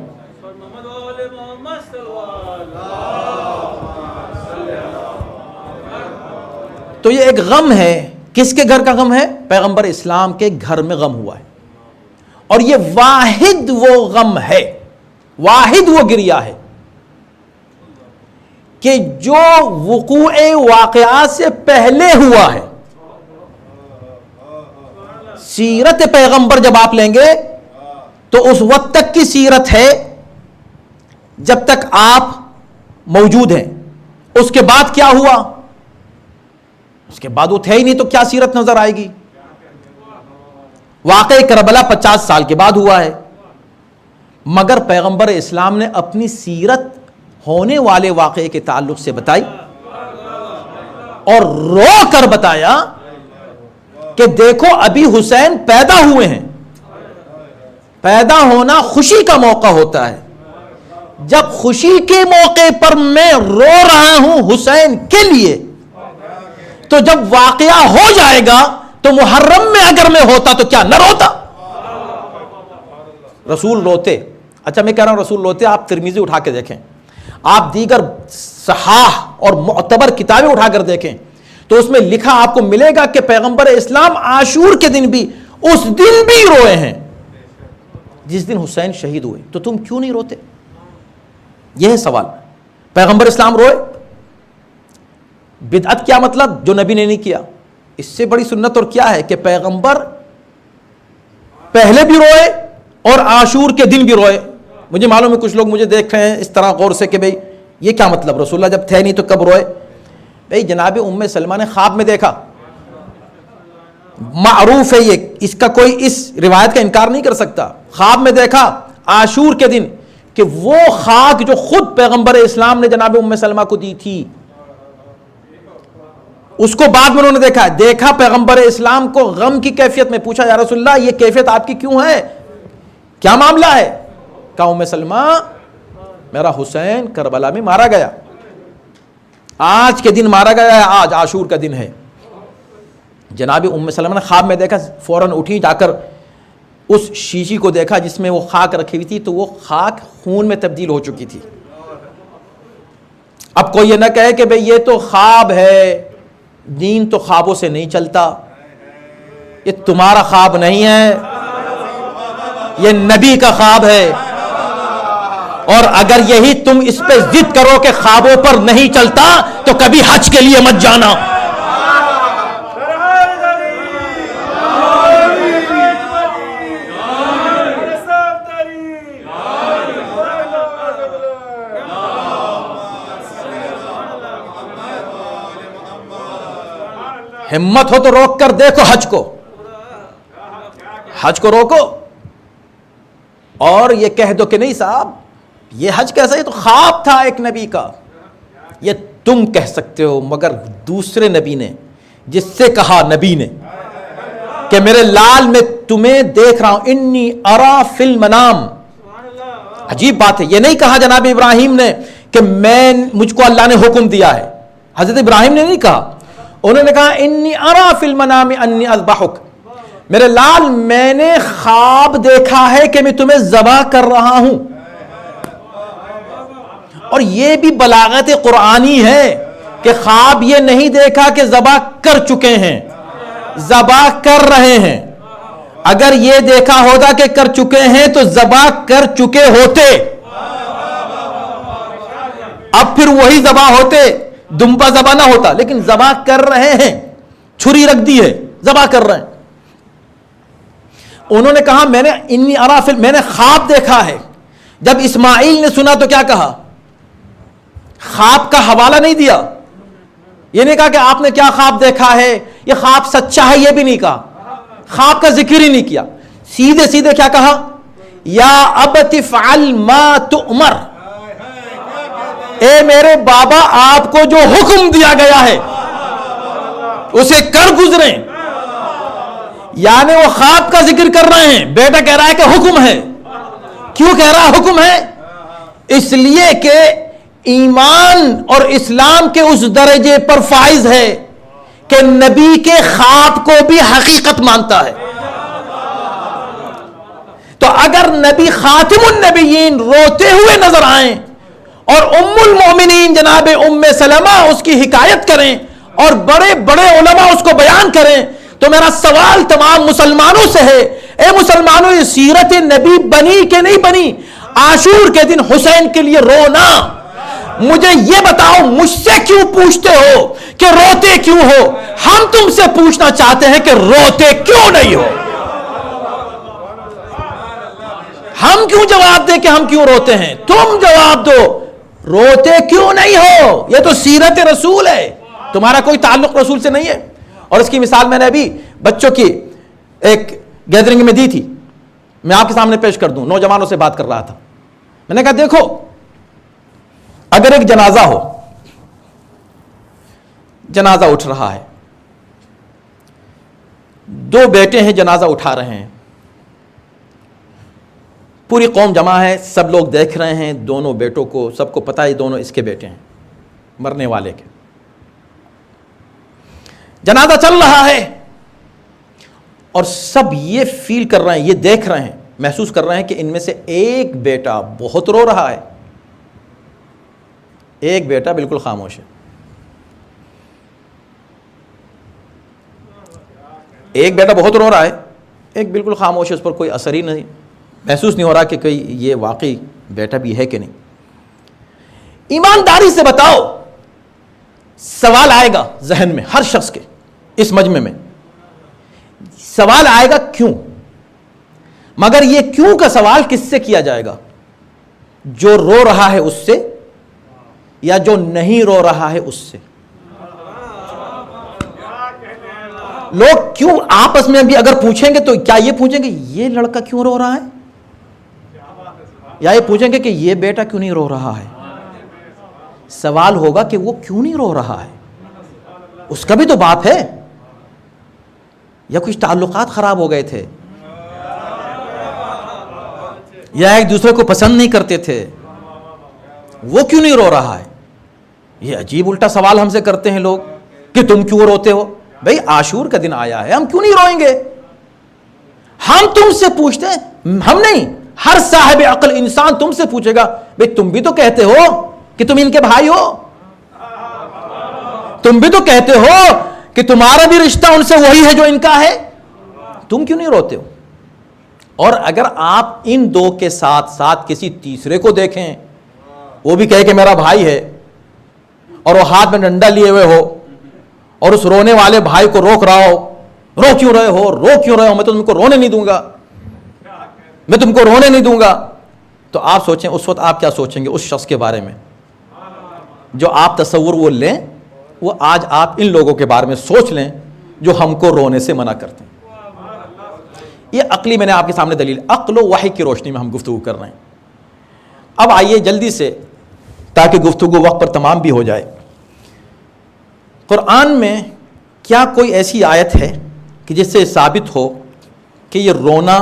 تو یہ ایک غم ہے۔ کس کے گھر کا غم ہے؟ پیغمبر اسلام کے گھر میں غم ہوا ہے، اور یہ واحد وہ غم ہے، واحد وہ گریہ ہے کہ جو وقوع واقعات سے پہلے ہوا ہے۔ سیرت پیغمبر جب آپ لیں گے تو اس وقت تک کی سیرت ہے جب تک آپ موجود ہیں۔ اس کے بعد کیا ہوا؟ اس کے بعد وہ تھے ہی نہیں تو کیا سیرت نظر آئے گی؟ واقعہ کربلا 50 سال کے بعد ہوا ہے، مگر پیغمبر اسلام نے اپنی سیرت ہونے والے واقعے کے تعلق سے بتائی، اور رو کر بتایا کہ دیکھو ابھی حسین پیدا ہوئے ہیں۔ پیدا ہونا خوشی کا موقع ہوتا ہے، جب خوشی کے موقع پر میں رو رہا ہوں حسین کے لیے، تو جب واقعہ ہو جائے گا تو محرم میں اگر میں ہوتا تو کیا نہ روتا؟ رسول روتے۔ اچھا میں کہہ رہا ہوں رسول روتے، آپ ترمذی اٹھا کے دیکھیں، آپ دیگر صحاح اور معتبر کتابیں اٹھا کر دیکھیں تو اس میں لکھا آپ کو ملے گا کہ پیغمبر اسلام عاشور کے دن بھی، اس دن بھی روئے ہیں جس دن حسین شہید ہوئے۔ تو تم کیوں نہیں روتے؟ یہ ہے سوال۔ پیغمبر اسلام روئے۔ بدعت کیا مطلب؟ جو نبی نے نہیں کیا۔ اس سے بڑی سنت اور کیا ہے کہ پیغمبر پہلے بھی روئے اور عاشور کے دن بھی روئے۔ مجھے معلوم ہے کچھ لوگ مجھے دیکھ رہے ہیں اس طرح غور سے کہ بھئی یہ کیا مطلب، رسول اللہ جب تھے نہیں تو کب روئے؟ بھئی جناب ام سلمہ نے خواب میں دیکھا، معروف ہے یہ، اس کا کوئی اس روایت کا انکار نہیں کر سکتا۔ خواب میں دیکھا عاشور کے دن کہ وہ خاک جو خود پیغمبر اسلام نے جناب ام سلمہ کو دی تھی، اس کو بعد میں انہوں نے دیکھا پیغمبر اسلام کو غم کی کیفیت میں۔ پوچھا یا رسول اللہ یہ کیفیت آپ کی کیوں ہے، کیا معاملہ ہے؟ کہا ام سلمہ میرا حسین کربلا میں مارا گیا، آج کے دن مارا گیا ہے، آج عاشور کا دن ہے۔ جناب ام سلمہ نے خواب میں دیکھا، فوراً اٹھی، جا کر اس شیشی کو دیکھا جس میں وہ خاک رکھی ہوئی تھی، تو وہ خاک خون میں تبدیل ہو چکی تھی۔ اب کوئی یہ نہ کہے کہ بھئی یہ تو خواب ہے، دین تو خوابوں سے نہیں چلتا، یہ تمہارا خواب نہیں ہے، یہ نبی کا خواب ہے۔ اور اگر یہی تم اس پہ ضد کرو کہ خوابوں پر نہیں چلتا تو کبھی حج کے لیے مت جانا. ہمت ہو تو روک کر دیکھو حج کو روکو اور یہ کہہ دو کہ نہیں صاحب یہ حج کیسا, یہ تو خواب تھا ایک نبی کا. یہ تم کہہ سکتے ہو, مگر دوسرے نبی نے جس سے کہا نبی نے کہ میرے لال میں تمہیں دیکھ رہا ہوں, انی ارا فی المنام. عجیب بات ہے, یہ نہیں کہا جناب ابراہیم نے کہ مجھ کو اللہ نے حکم دیا ہے. حضرت ابراہیم نے نہیں کہا, انہوں نے کہا انی ارا فی المنام انی اذبحک, میرے لال میں نے خواب دیکھا ہے کہ میں تمہیں ذبح کر رہا ہوں. اور یہ بھی بلاغت قرآنی ہے کہ خواب یہ نہیں دیکھا کہ ذبح کر چکے ہیں, ذبح کر رہے ہیں. اگر یہ دیکھا ہوتا کہ کر چکے ہیں تو ذبح کر چکے ہوتے, اب پھر وہی ذبح ہوتے, دمبا ذبح نہ ہوتا. لیکن ذبح کر رہے ہیں, چھری رکھ دی ہے, ذبح کر رہے ہیں. انہوں نے کہا میں نے انی ارا فی, میں نے خواب دیکھا ہے. جب اسماعیل نے سنا تو کیا کہا, خواب کا حوالہ نہیں دیا, یہ نہیں کہا کہ آپ نے کیا خواب دیکھا ہے, یہ خواب سچا ہے, یہ بھی نہیں کہا, خواب کا ذکر ہی نہیں کیا. سیدھے سیدھے کیا کہا, یا ابت افعل ما تؤمر, اے میرے بابا آپ کو جو حکم دیا گیا ہے اسے کر گزریں. یعنی وہ خواب کا ذکر کر رہے ہیں, بیٹا کہہ رہا ہے کہ حکم ہے. کیوں کہہ رہا حکم ہے, اس لیے کہ ایمان اور اسلام کے اس درجے پر فائز ہے کہ نبی کے خواب کو بھی حقیقت مانتا ہے. تو اگر نبی خاتم النبیین روتے ہوئے نظر آئیں اور ام المومنین جناب ام سلمہ اس کی حکایت کریں اور بڑے بڑے علماء اس کو بیان کریں, تو میرا سوال تمام مسلمانوں سے ہے, اے مسلمانوں یہ سیرت نبی بنی کہ نہیں بنی؟ عاشور کے دن حسین کے لیے رونا, مجھے یہ بتاؤ مجھ سے کیوں پوچھتے ہو کہ روتے کیوں ہو؟ ہم تم سے پوچھنا چاہتے ہیں کہ روتے کیوں نہیں ہو. ہم کیوں جواب دیں کہ ہم کیوں روتے ہیں, تم جواب دو روتے کیوں نہیں ہو. یہ تو سیرت رسول ہے, تمہارا کوئی تعلق رسول سے نہیں ہے. اور اس کی مثال میں نے ابھی بچوں کی ایک گیدرنگ میں دی تھی, میں آپ کے سامنے پیش کر دوں. نوجوانوں سے بات کر رہا تھا, میں نے کہا دیکھو اگر ایک جنازہ ہو, جنازہ اٹھ رہا ہے, دو بیٹے ہیں جنازہ اٹھا رہے ہیں, پوری قوم جمع ہے, سب لوگ دیکھ رہے ہیں دونوں بیٹوں کو, سب کو پتہ ہے دونوں اس کے بیٹے ہیں مرنے والے کے. جنازہ چل رہا ہے اور سب یہ فیل کر رہے ہیں, یہ دیکھ رہے ہیں, محسوس کر رہے ہیں کہ ان میں سے ایک بیٹا بہت رو رہا ہے, ایک بیٹا بالکل خاموش ہے. ایک بیٹا بہت رو رہا ہے, ایک بالکل خاموش ہے, اس پر کوئی اثر ہی نہیں, محسوس نہیں ہو رہا کہ کوئی یہ واقعی بیٹا بھی ہے کہ نہیں. ایمانداری سے بتاؤ, سوال آئے گا ذہن میں ہر شخص کے, اس مجمع میں سوال آئے گا کیوں, مگر یہ کیوں کا سوال کس سے کیا جائے گا؟ جو رو رہا ہے اس سے یا جو نہیں رو رہا ہے اس سے؟ لوگ کیوں آپس میں بھی اگر پوچھیں گے تو کیا یہ پوچھیں گے یہ لڑکا کیوں رو رہا ہے, یا یہ پوچھیں گے کہ یہ بیٹا کیوں نہیں رو رہا ہے؟ سوال ہوگا کہ وہ کیوں نہیں رو رہا ہے, اس کا بھی تو باپ ہے, یا کچھ تعلقات خراب ہو گئے تھے, یا ایک دوسرے کو پسند نہیں کرتے تھے, وہ کیوں نہیں رو رہا ہے؟ یہ عجیب الٹا سوال ہم سے کرتے ہیں لوگ کہ تم کیوں روتے ہو. بھئی عاشور کا دن آیا ہے, ہم کیوں نہیں روئیں گے؟ ہم تم سے پوچھتے ہیں, ہم نہیں, ہر صاحب عقل انسان تم سے پوچھے گا بھئی تم بھی تو کہتے ہو کہ تم ان کے بھائی ہو, تم بھی تو کہتے ہو کہ تمہارا بھی رشتہ ان سے وہی ہے جو ان کا ہے, تم کیوں نہیں روتے ہو؟ اور اگر آپ ان دو کے ساتھ ساتھ کسی تیسرے کو دیکھیں، وہ بھی کہے کہ میرا بھائی ہے، اور وہ ہاتھ میں ڈنڈا لیے ہوئے ہو اور اس رونے والے بھائی کو روک رہا ہو، رو کیوں رہے ہو، رو کیوں رہے ہو، میں تو تم کو رونے نہیں دوں گا، میں تم کو رونے نہیں دوں گا، تو آپ سوچیں اس وقت آپ کیا سوچیں گے اس شخص کے بارے میں؟ جو آپ تصور وہ لیں، وہ آج آپ ان لوگوں کے بارے میں سوچ لیں جو ہم کو رونے سے منع کرتے ہیں۔ یہ عقلی میں نے آپ کے سامنے دلیل، عقل و وحی کی روشنی میں ہم گفتگو کر رہے ہیں۔ اب آئیے جلدی سے، تاکہ گفتگو وقت پر تمام بھی ہو جائے، قرآن میں کیا کوئی ایسی آیت ہے کہ جس سے ثابت ہو کہ یہ رونا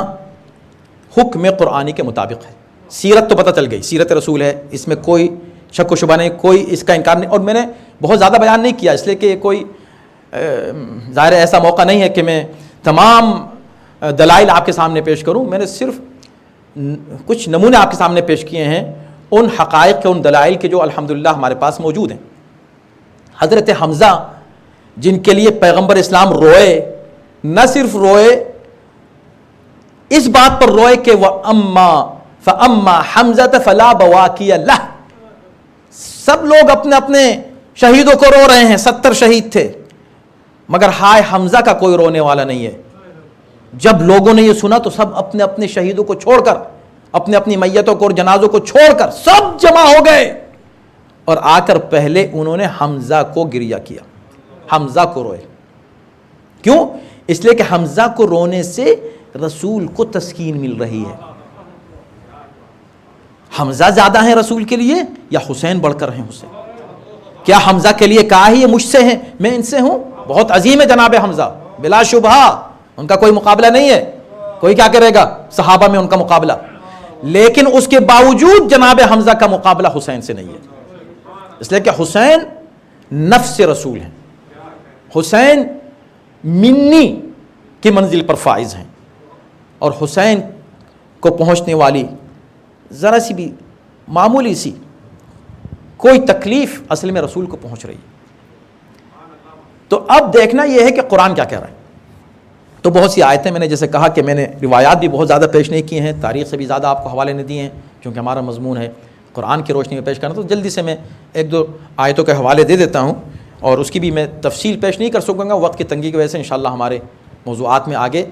حکم قرآنی کے مطابق ہے؟ سیرت تو پتہ چل گئی، سیرت رسول ہے، اس میں کوئی شک و شبہ نہیں، کوئی اس کا انکار نہیں، اور میں نے بہت زیادہ بیان نہیں کیا اس لیے کہ کوئی ظاہر ایسا موقع نہیں ہے کہ میں تمام دلائل آپ کے سامنے پیش کروں، میں نے صرف کچھ نمونے آپ کے سامنے پیش کیے ہیں ان حقائق کے، ان دلائل کے جو الحمدللہ ہمارے پاس موجود ہیں۔ حضرت حمزہ جن کے لیے پیغمبر اسلام روئے، نہ صرف روئے، اس بات پر روئے کہ فَأَمَّا حَمْزَةَ فَلَا بَوَاكِيَ لَهُ، سب لوگ اپنے اپنے شہیدوں کو رو رہے ہیں، 70 شہید تھے، مگر ہائے حمزہ کا کوئی رونے والا نہیں ہے۔ جب لوگوں نے یہ سنا تو سب اپنے اپنے شہیدوں کو چھوڑ کر، اپنے اپنی میتوں کو اور جنازوں کو چھوڑ کر سب جمع ہو گئے، اور آ کر پہلے انہوں نے حمزہ کو گریہ کیا، حمزہ کو روئے۔ کیوں؟ اس لیے کہ حمزہ کو رونے سے رسول کو تسکین مل رہی ہے۔ حمزہ زیادہ ہیں رسول کے لیے یا حسین بڑھ کر ہیں حسین؟ کیا حمزہ کے لیے کہا ہی یہ مجھ سے ہیں، میں ان سے ہوں؟ بہت عظیم ہے جناب حمزہ، بلا شبہ ان کا کوئی مقابلہ نہیں ہے، کوئی کیا کرے گا صحابہ میں ان کا مقابلہ، لیکن اس کے باوجود جناب حمزہ کا مقابلہ حسین سے نہیں ہے، اس لیے کہ حسین نفس رسول ہیں، حسین منی کی منزل پر فائز ہیں، اور حسین کو پہنچنے والی ذرا سی بھی معمولی سی کوئی تکلیف اصل میں رسول کو پہنچ رہی ہے۔ تو اب دیکھنا یہ ہے کہ قرآن کیا کہہ رہا ہے۔ تو بہت سی آیتیں میں نے جیسے کہا کہ میں نے روایات بھی بہت زیادہ پیش نہیں کی ہیں، تاریخ سے بھی زیادہ آپ کو حوالے نہیں دیے ہیں، کیونکہ ہمارا مضمون ہے قرآن کی روشنی میں پیش کرنا، تو جلدی سے میں ایک دو آیتوں کے حوالے دے دیتا ہوں، اور اس کی بھی میں تفصیل پیش نہیں کر سکوں گا وقت کی تنگی کی وجہ سے۔ انشاءاللہ ہمارے موضوعات میں آگے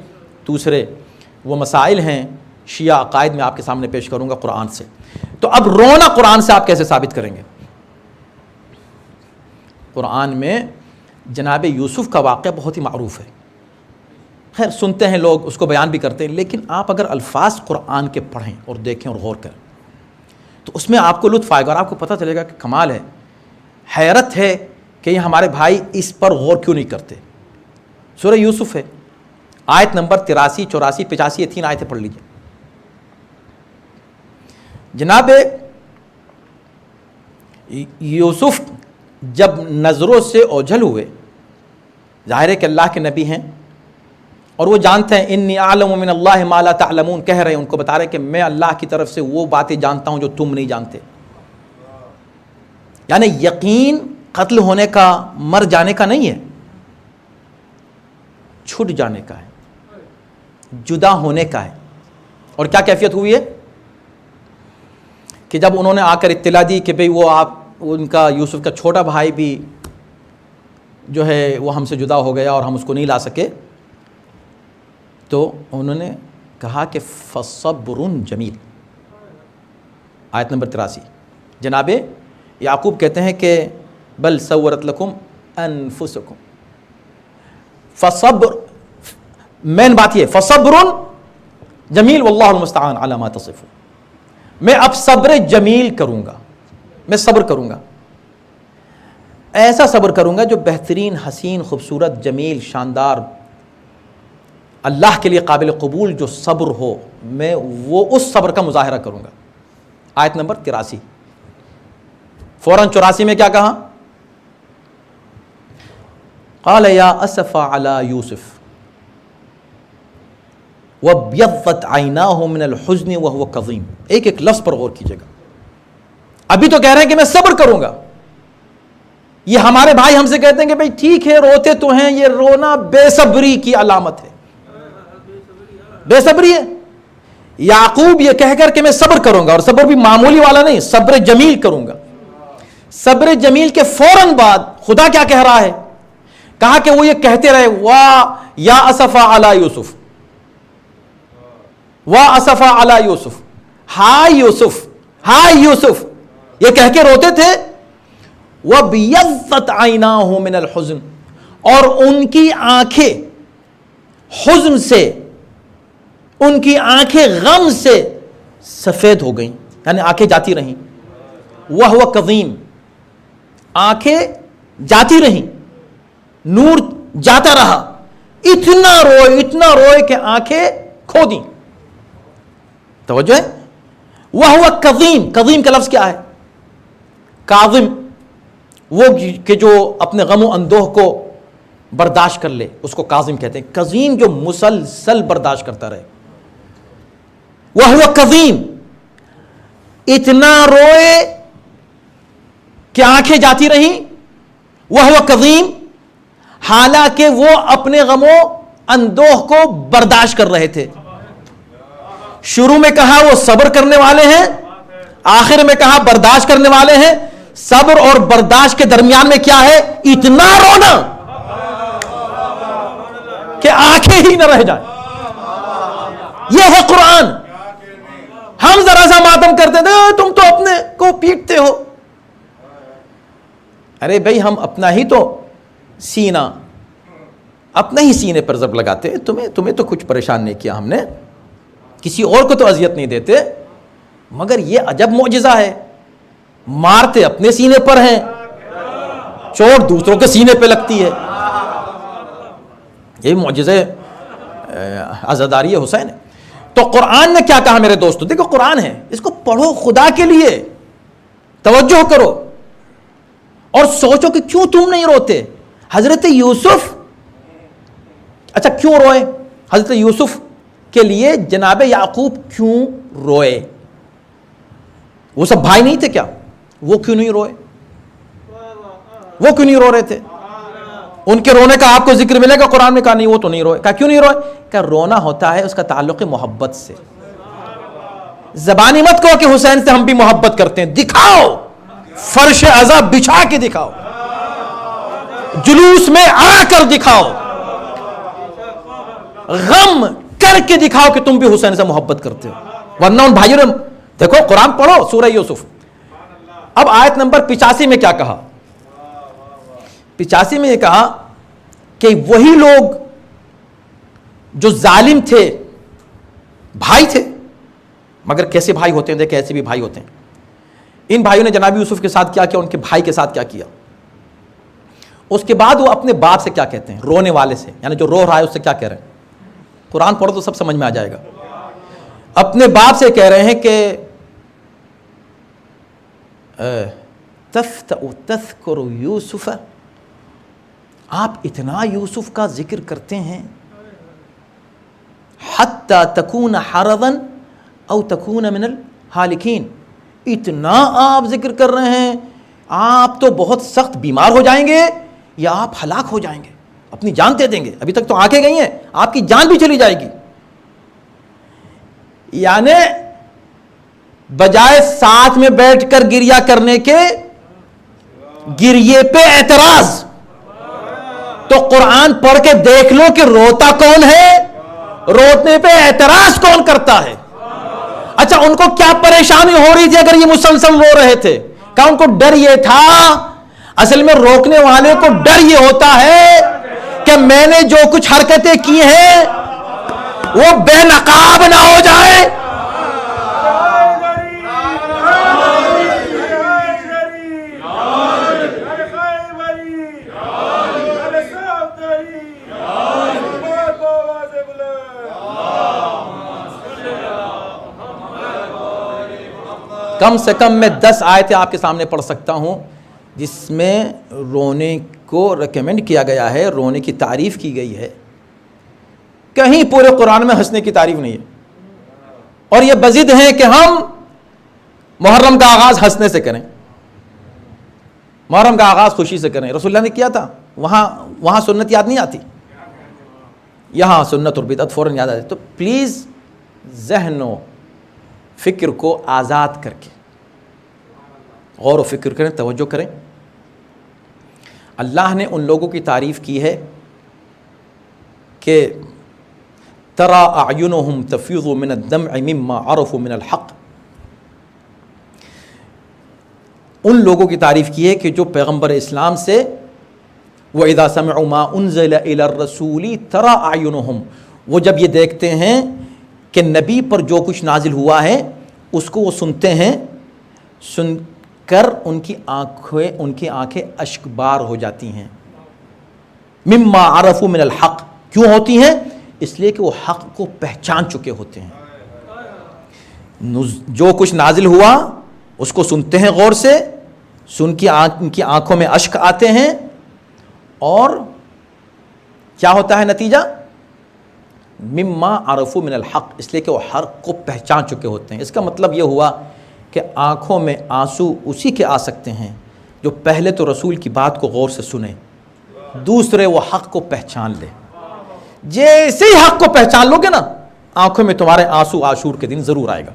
دوسرے وہ مسائل ہیں شیعہ عقائد میں آپ کے سامنے پیش کروں گا قرآن سے۔ تو اب رونا قرآن سے آپ کیسے ثابت کریں گے؟ قرآن میں جناب یوسف کا واقعہ بہت ہی معروف ہے، خیر سنتے ہیں لوگ، اس کو بیان بھی کرتے ہیں، لیکن آپ اگر الفاظ قرآن کے پڑھیں اور دیکھیں اور غور کریں تو اس میں آپ کو لطف آئے گا، اور آپ کو پتہ چلے گا کہ کمال ہے، حیرت ہے کہ یہ ہمارے بھائی اس پر غور کیوں نہیں کرتے۔ سورہ یوسف ہے، آیت نمبر 83، 84، 85، یہ 3 آیتیں پڑھ لیجئے۔ جناب یوسف جب نظروں سے اوجھل ہوئے، ظاہر ہے کہ اللہ کے نبی ہیں اور وہ جانتے ہیں انی اعلم من اللہ ما لا تعلمون، کہہ رہے ہیں، ان کو بتا رہے ہیں کہ میں اللہ کی طرف سے وہ باتیں جانتا ہوں جو تم نہیں جانتے، یعنی یقین قتل ہونے کا، مر جانے کا نہیں ہے، چھٹ جانے کا ہے، جدا ہونے کا ہے۔ اور کیا کیفیت ہوئی ہے کہ جب انہوں نے آ کر اطلاع دی کہ بھئی وہ ان کا یوسف کا چھوٹا بھائی بھی جو ہے وہ ہم سے جدا ہو گیا اور ہم اس کو نہیں لا سکے، تو انہوں نے کہا کہ فصبر جمیل، آیت نمبر 83۔ جناب یعقوب کہتے ہیں کہ بل سورت لکم انفسکم، فصبر، مین بات یہ فصبر جمیل واللہ المستعان علی ما تصفون، میں اب صبر جمیل کروں گا، میں صبر کروں گا، ایسا صبر کروں گا جو بہترین، حسین، خوبصورت، جمیل، شاندار، اللہ کے لیے قابل قبول جو صبر ہو، میں وہ اس صبر کا مظاہرہ کروں گا۔ آیت نمبر 83، فوراً 84 میں کیا کہا؟ قال یا اسف علی یوسف وابیضت عیناہ من الحزن وهو کظیم۔ ایک ایک لفظ پر غور کیجیے گا، ابھی تو کہہ رہے ہیں کہ میں صبر کروں گا، یہ ہمارے بھائی ہم سے کہتے ہیں کہ بھئی ٹھیک ہے روتے تو ہیں، یہ رونا بے صبری کی علامت ہے، بے صبری ہے، یعقوب یہ کہہ کر کہ میں صبر کروں گا، اور صبر بھی معمولی والا نہیں، صبر جمیل کروں گا، صبر جمیل کے فوراً بعد خدا کیا کہہ رہا ہے؟ کہا کہ وہ یہ کہتے رہے واہ یا اسفا علی یوسف، واہ اسفا علی یوسف، ہائے یوسف، ہائے یوسف، یہ کہہ کے روتے تھے۔ وَبِيَضَّتْ عَيْنَاهُ مِنَ الْحُزْنِ، اور ان کی آنکھیں حزن سے، ان کی آنکھیں غم سے سفید ہو گئیں، یعنی آنکھیں جاتی رہیں۔ وَهُوَ كَظِيمٌ، آنکھیں جاتی رہیں، نور جاتا رہا، اتنا روئے کہ آنکھیں کھو دیں۔ توجہ ہے؟ وَهُوَ كَظِيمٌ، کظیم کا لفظ کیا ہے؟ کاظم، وہ کہ جو اپنے غم و اندوہ کو برداشت کر لے، اس کو کاظم کہتے ہیں۔ کظیم جو مسلسل برداشت کرتا رہے۔ وَهُوَ كَظِيمٌ، اتنا روئے کہ آنکھیں جاتی رہیں۔ وَهُوَ كَظِيمٌ، حالانکہ وہ اپنے غم و اندوہ کو برداشت کر رہے تھے۔ شروع میں کہا وہ صبر کرنے والے ہیں، آخر میں کہا برداشت کرنے والے ہیں۔ صبر اور برداشت کے درمیان میں کیا ہے؟ اتنا رونا کہ آنکھیں ہی نہ رہ جائیں۔ یہ ہے قرآن۔ ہم ذرا سا ماتم کرتے تھے، تم تو اپنے کو پیٹتے ہو۔ ارے بھائی، ہم اپنا ہی تو سینہ، اپنے ہی سینے پر ضرب لگاتے ہیں۔ تمہیں تو کچھ پریشان نہیں کیا ہم نے، کسی اور کو تو اذیت نہیں دیتے، مگر یہ عجب معجزہ ہے، مارتے اپنے سینے پر ہیں، چوٹ دوسروں کے سینے پہ لگتی ہے۔ یہ معجزہ عزاداری حسین ہے۔ تو قرآن نے کیا کہا میرے دوستو؟ دیکھو قرآن ہے، اس کو پڑھو خدا کے لیے، توجہ کرو اور سوچو کہ کیوں تم نہیں روتے؟ حضرت یوسف، اچھا کیوں روئے؟ حضرت یوسف کے لیے جناب یعقوب کیوں روئے؟ وہ سب بھائی نہیں تھے کیا؟ وہ کیوں نہیں روئے؟ وہ کیوں نہیں رو رہے تھے؟ ان کے رونے کا آپ کو ذکر ملے گا قرآن میں؟ کہا نہیں وہ تو نہیں روئے۔ کہا کیوں نہیں روئے؟ کہ رونا ہوتا ہے اس کا تعلق محبت سے۔ زبانی مت کہو کہ حسین سے ہم بھی محبت کرتے ہیں، دکھاؤ، فرش عزا بچھا کے دکھاؤ، جلوس میں آ کر دکھاؤ، غم کر کے دکھاؤ کہ تم بھی حسین سے محبت کرتے ہو، ورنہ ان بھائیوں نے، دیکھو قرآن پڑھو سورہ یوسف۔ اب آیت نمبر 85 میں کیا کہا؟ 85 میں یہ کہا کہ وہی لوگ جو ظالم تھے، بھائی تھے، مگر کیسے بھائی ہوتے ہیں؟ دیکھ کیسے بھی بھائی ہوتے ہیں۔ ان بھائیوں نے جناب یوسف کے ساتھ کیا کیا، ان کے بھائی کے ساتھ کیا کیا؟ اس کے بعد وہ اپنے باپ سے کیا کہتے ہیں؟ رونے والے سے، یعنی جو رو رہا ہے اس سے کیا کہہ رہے ہیں؟ قرآن پڑھو تو سب سمجھ میں آ جائے گا۔ اپنے باپ سے کہہ رہے ہیں کہ تذکر یوسف، آپ اتنا یوسف کا ذکر کرتے ہیں، حتی تکون حرضا او تکون من الحالکین، اتنا آپ ذکر کر رہے ہیں، آپ تو بہت سخت بیمار ہو جائیں گے یا آپ ہلاک ہو جائیں گے، اپنی جان دے دیں گے، ابھی تک تو آنکھیں گئی ہیں، آپ کی جان بھی چلی جائے گی۔ یعنی بجائے ساتھ میں بیٹھ کر گریہ کرنے کے، گریے پہ اعتراض۔ تو قرآن پڑھ کے دیکھ لو کہ روتا کون ہے، رونے پہ اعتراض کون کرتا ہے۔ اچھا ان کو کیا پریشانی ہو رہی تھی اگر یہ مسلسل رو رہے تھے؟ کہ ان کو ڈر یہ تھا، اصل میں روکنے والے کو ڈر یہ ہوتا ہے کہ میں نے جو کچھ حرکتیں کی ہیں وہ بے نقاب نہ ہو جائے۔ کم سے کم میں 10 آیتیں آپ کے سامنے پڑھ سکتا ہوں جس میں رونے کو ریکمینڈ کیا گیا ہے، رونے کی تعریف کی گئی ہے۔ کہیں پورے قرآن میں ہنسنے کی تعریف نہیں ہے، اور یہ بضد ہیں کہ ہم محرم کا آغاز ہنسنے سے کریں، محرم کا آغاز خوشی سے کریں۔ رسول اللہ نے کیا تھا، وہاں سنت یاد نہیں آتی، یہاں سنت اور بدعت فوراً یاد آتی۔ تو پلیز ذہن و فکر کو آزاد کر کے غور و فکر کریں، توجہ کریں۔ اللہ نے ان لوگوں کی تعریف کی ہے کہ ترى اعینہم تفیض من الدمع مما عرفوا من الحق، ان لوگوں کی تعریف کی ہے کہ جو پیغمبر اسلام سے وَإِذَا سَمِعُوا مَا أُنزِلَ إِلَى الرَّسُولِ تَرَى أَعْيُنُهُمْ، وہ جب یہ دیکھتے ہیں کہ نبی پر جو کچھ نازل ہوا ہے اس کو وہ سنتے ہیں، سن کر ان کی آنکھیں اشک بار ہو جاتی ہیں۔ مما عرفوا من الحق، کیوں ہوتی ہیں؟ اس لیے کہ وہ حق کو پہچان چکے ہوتے ہیں۔ جو کچھ نازل ہوا اس کو سنتے ہیں غور سے، ان کی آنکھوں میں اشک آتے ہیں، اور کیا ہوتا ہے نتیجہ؟ مما عرفوا من الحق، اس لیے کہ وہ حق کو پہچان چکے ہوتے ہیں۔ اس کا مطلب یہ ہوا کہ آنکھوں میں آنسو اسی کے آ سکتے ہیں جو پہلے تو رسول کی بات کو غور سے سنے، دوسرے وہ حق کو پہچان لے۔ جیسے ہی حق کو پہچان لو گے نا، آنکھوں میں تمہارے آنسو عاشور کے دن ضرور آئے گا۔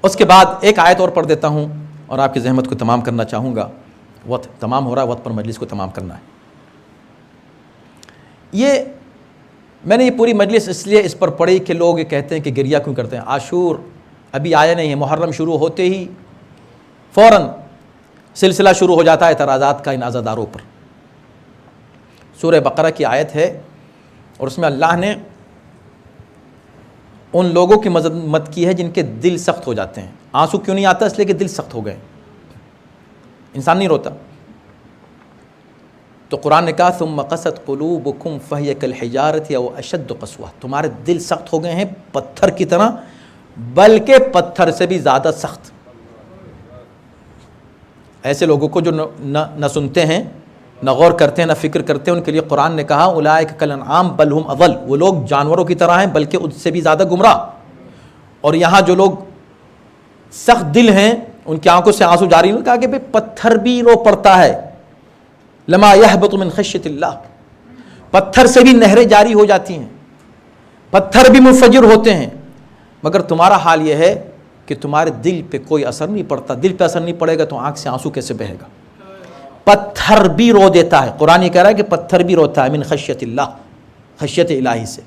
اس کے بعد ایک آیت اور پڑھ دیتا ہوں اور آپ کی زحمت کو تمام کرنا چاہوں گا، وقت تمام ہو رہا ہے، وقت پر مجلس کو تمام کرنا ہے۔ میں نے یہ پوری مجلس اس لیے اس پر پڑھی کہ لوگ یہ کہتے ہیں کہ گریہ کیوں کرتے ہیں، عاشور ابھی آیا نہیں ہے، محرم شروع ہوتے ہی فوراً سلسلہ شروع ہو جاتا ہے اعتراضات کا ان عزاداروں پر۔ سورہ بقرہ کی آیت ہے اور اس میں اللہ نے ان لوگوں کی مذمت کی ہے جن کے دل سخت ہو جاتے ہیں۔ آنسو کیوں نہیں آتا؟ اس لیے کہ دل سخت ہو گئے، انسان نہیں روتا۔ تو قرآن نے کہا ثم قست قلوبکم فہی کالحجارۃ او اشد قسوہ، تمہارے دل سخت ہو گئے ہیں پتھر کی طرح، بلکہ پتھر سے بھی زیادہ سخت۔ ایسے لوگوں کو جو نہ سنتے ہیں، نہ غور کرتے ہیں، نہ فکر کرتے ہیں، ان کے لیے قرآن نے کہا اولئک کالانعام بل ہم اضل، وہ لوگ جانوروں کی طرح ہیں بلکہ ان سے بھی زیادہ گمراہ۔ اور یہاں جو لوگ سخت دل ہیں ان کی آنکھوں سے آنسو جاری نہیں، کہا کہ پتھر بھی رو پڑتا ہے، لما یہبط من خشیۃ اللہ، پتھر سے بھی نہریں جاری ہو جاتی ہیں، پتھر بھی منفجر ہوتے ہیں، مگر تمہارا حال یہ ہے کہ تمہارے دل پہ کوئی اثر نہیں پڑتا۔ دل پہ اثر نہیں پڑے گا تو آنکھ سے آنسو کیسے بہے گا؟ پتھر بھی رو دیتا ہے، قرآن یہ کہہ رہا ہے کہ پتھر بھی روتا ہے من خشیت اللہ، خشیت الہی سے،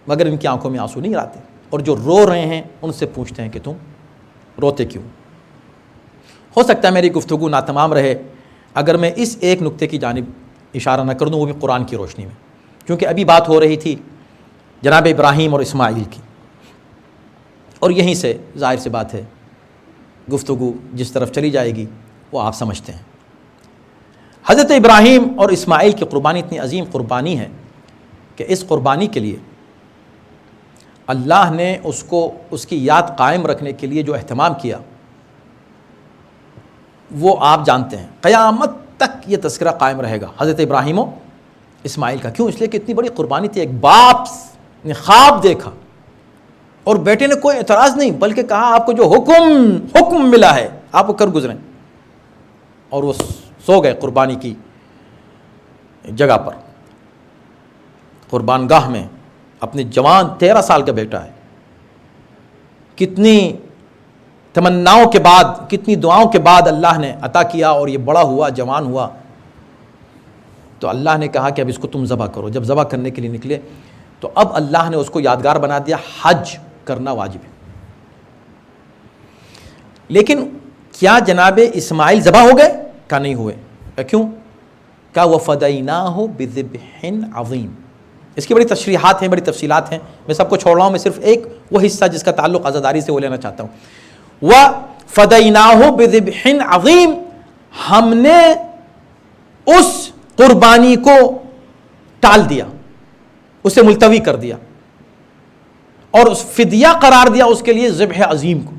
مگر ان کی آنکھوں میں آنسو نہیں آتے۔ اور جو رو رہے ہیں ان سے پوچھتے ہیں کہ تم روتے کیوں؟ ہو سکتا ہے میری گفتگو ناتمام رہے اگر میں اس ایک نقطے کی جانب اشارہ نہ کر دوں، وہ بھی قرآن کی روشنی میں، کیونکہ ابھی بات ہو رہی تھی جناب ابراہیم اور اسماعیل کی، اور یہیں سے ظاہر سی بات ہے گفتگو جس طرف چلی جائے گی وہ آپ سمجھتے ہیں۔ حضرت ابراہیم اور اسماعیل کی قربانی اتنی عظیم قربانی ہے کہ اس قربانی کے لیے اللہ نے اس کی یاد قائم رکھنے کے لیے جو اہتمام کیا وہ آپ جانتے ہیں، قیامت تک یہ تذکرہ قائم رہے گا حضرت ابراہیم و اسماعیل کا۔ کیوں؟ اس لیے کہ اتنی بڑی قربانی تھی، ایک باپ نے خواب دیکھا اور بیٹے نے کوئی اعتراض نہیں، بلکہ کہا آپ کو جو حکم ملا ہے آپ وہ کر گزریں، اور وہ سو گئے قربانی کی جگہ پر، قربان گاہ میں۔ اپنے جوان 13 سال کا بیٹا ہے، کتنی تمناؤں کے بعد، کتنی دعاؤں کے بعد اللہ نے عطا کیا اور یہ بڑا ہوا، جوان ہوا، تو اللہ نے کہا کہ اب اس کو تم ذبح کرو۔ جب ذبح کرنے کے لیے نکلے تو اب اللہ نے اس کو یادگار بنا دیا، حج کرنا واجب ہے۔ لیکن کیا جناب اسماعیل ذبح ہو گئے؟ کہا نہیں ہوئے۔ کیوں؟ کہا وَفَدَيْنَاهُ بِذِبْحٍ عَظِيمٍ۔ اس کی بڑی تشریحات ہیں، بڑی تفصیلات ہیں، میں سب کو چھوڑ رہا ہوں، میں صرف ایک وہ حصہ جس کا تعلق عزاداری سے وہ لینا چاہتا ہوں۔ وَفَدَيْنَاهُ بِذِبْحٍ عَظِيمٍ، ہم نے اس قربانی کو ٹال دیا، اسے ملتوی کر دیا اور اس فدیہ قرار دیا اس کے لیے ذبح عظیم کو۔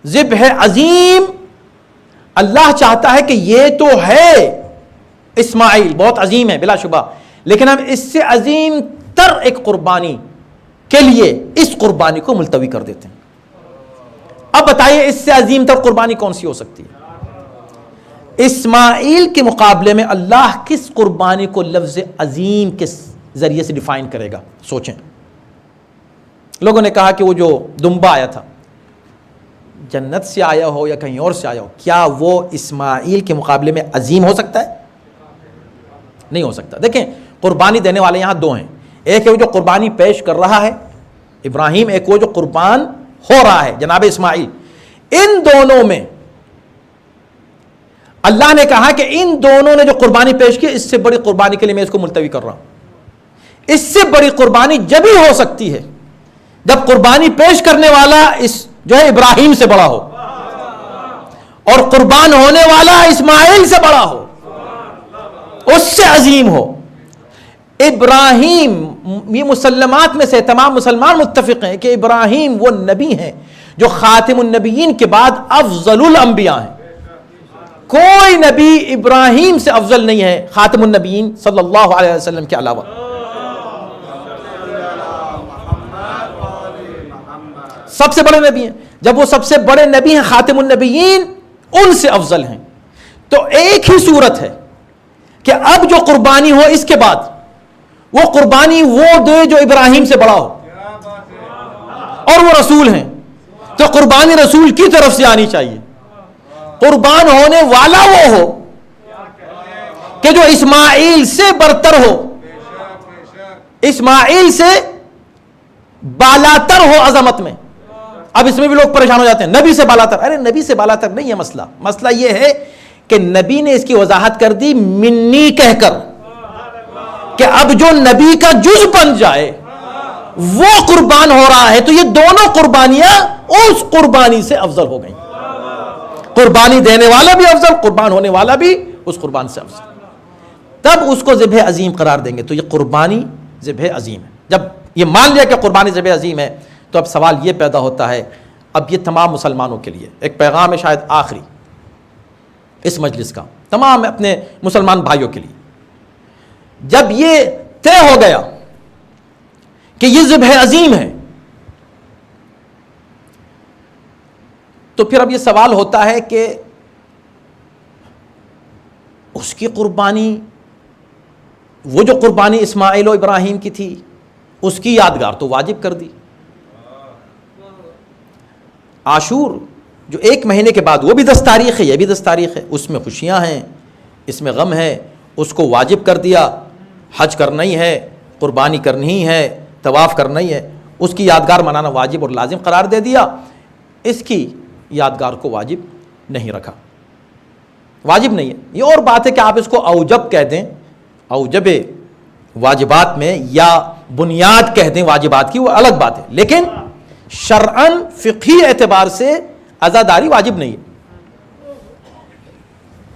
ذبح عظیم، اللہ چاہتا ہے کہ یہ تو ہے اسماعیل بہت عظیم ہے بلا شبہ، لیکن ہم اس سے عظیم تر ایک قربانی کے لیے اس قربانی کو ملتوی کر دیتے ہیں۔ اب بتائیے اس سے عظیم تر قربانی کون سی ہو سکتی ہے؟ اسماعیل کے مقابلے میں اللہ کس قربانی کو لفظ عظیم کے ذریعے سے ڈیفائن کرے گا؟ سوچیں۔ لوگوں نے کہا کہ وہ جو دمبا آیا تھا جنت سے آیا ہو یا کہیں اور سے آیا ہو، کیا وہ اسماعیل کے مقابلے میں عظیم ہو سکتا ہے؟ نہیں ہو سکتا۔ دیکھیں قربانی دینے والے یہاں دو ہیں، ایک ہے وہ جو قربانی پیش کر رہا ہے ابراہیم، ایک وہ جو قربان ہو رہا ہے جناب اسماعیل۔ ان دونوں میں اللہ نے کہا کہ ان دونوں نے جو قربانی پیش کی، اس سے بڑی قربانی کے لیے میں اس کو ملتوی کر رہا ہوں۔ اس سے بڑی قربانی جب ہی ہو سکتی ہے جب قربانی پیش کرنے والا اس جو ہے ابراہیم سے بڑا ہو اور قربان ہونے والا اسماعیل سے بڑا ہو، اس سے عظیم ہو۔ ابراہیم، یہ مسلمات میں سے تمام مسلمان متفق ہیں کہ ابراہیم وہ نبی ہیں جو خاتم النبیین کے بعد افضل الانبیاء ہیں۔ کوئی نبی ابراہیم سے افضل نہیں ہے خاتم النبیین صلی اللہ علیہ وسلم کے علاوہ۔ سب سے بڑے نبی ہیں، جب وہ سب سے بڑے نبی ہیں خاتم النبیین، ان سے افضل ہیں، تو ایک ہی صورت ہے کہ اب جو قربانی ہو اس کے بعد وہ قربانی وہ دے جو ابراہیم سے بڑا ہو، اور وہ رسول ہیں تو قربانی رسول کی طرف سے آنی چاہیے۔ قربان ہونے والا وہ ہو کہ جو اسماعیل سے برتر ہو، اسماعیل سے بالاتر ہو عظمت میں۔ اب اس میں بھی لوگ پریشان ہو جاتے ہیں، نبی سے بالاتر۔ ارے نبی سے بالاتر نہیں ہے مسئلہ، مسئلہ یہ ہے کہ نبی نے اس کی وضاحت کر دی منی کہہ کر کہ اب جو نبی کا جز بن جائے وہ قربان ہو رہا ہے، تو یہ دونوں قربانیاں اس قربانی سے افضل ہو گئیں۔ قربانی دینے والا بھی افضل، قربان ہونے والا بھی اس قربان سے افضل، تب اس کو ذبح عظیم قرار دیں گے۔ تو یہ قربانی ذبح عظیم ہے۔ جب یہ مان لیا کہ قربانی ذبح عظیم ہے تو اب سوال یہ پیدا ہوتا ہے، اب یہ تمام مسلمانوں کے لیے ایک پیغام ہے، شاید آخری اس مجلس کا، تمام اپنے مسلمان بھائیوں کے لیے۔ جب یہ طے ہو گیا کہ یہ ذبح عظیم ہے تو پھر اب یہ سوال ہوتا ہے کہ اس کی قربانی، وہ جو قربانی اسماعیل و ابراہیم کی تھی، اس کی یادگار تو واجب کر دی۔ عاشور جو 1 مہینے کے بعد، وہ بھی 10 تاریخ ہے، یہ بھی 10 تاریخ ہے، اس میں خوشیاں ہیں، اس میں غم ہے، اس کو واجب کر دیا۔ حج کرنا ہی ہے، قربانی کرنی ہی ہے، طواف کرنا ہی ہے، اس کی یادگار منانا واجب اور لازم قرار دے دیا۔ اس کی یادگار کو واجب نہیں رکھا، واجب نہیں ہے۔ یہ اور بات ہے کہ آپ اس کو اوجب کہہ دیں، اوجب واجبات میں، یا بنیاد کہہ دیں واجبات کی، وہ الگ بات ہے، لیکن شرعاً فقہی اعتبار سے عزاداری واجب نہیں ہے،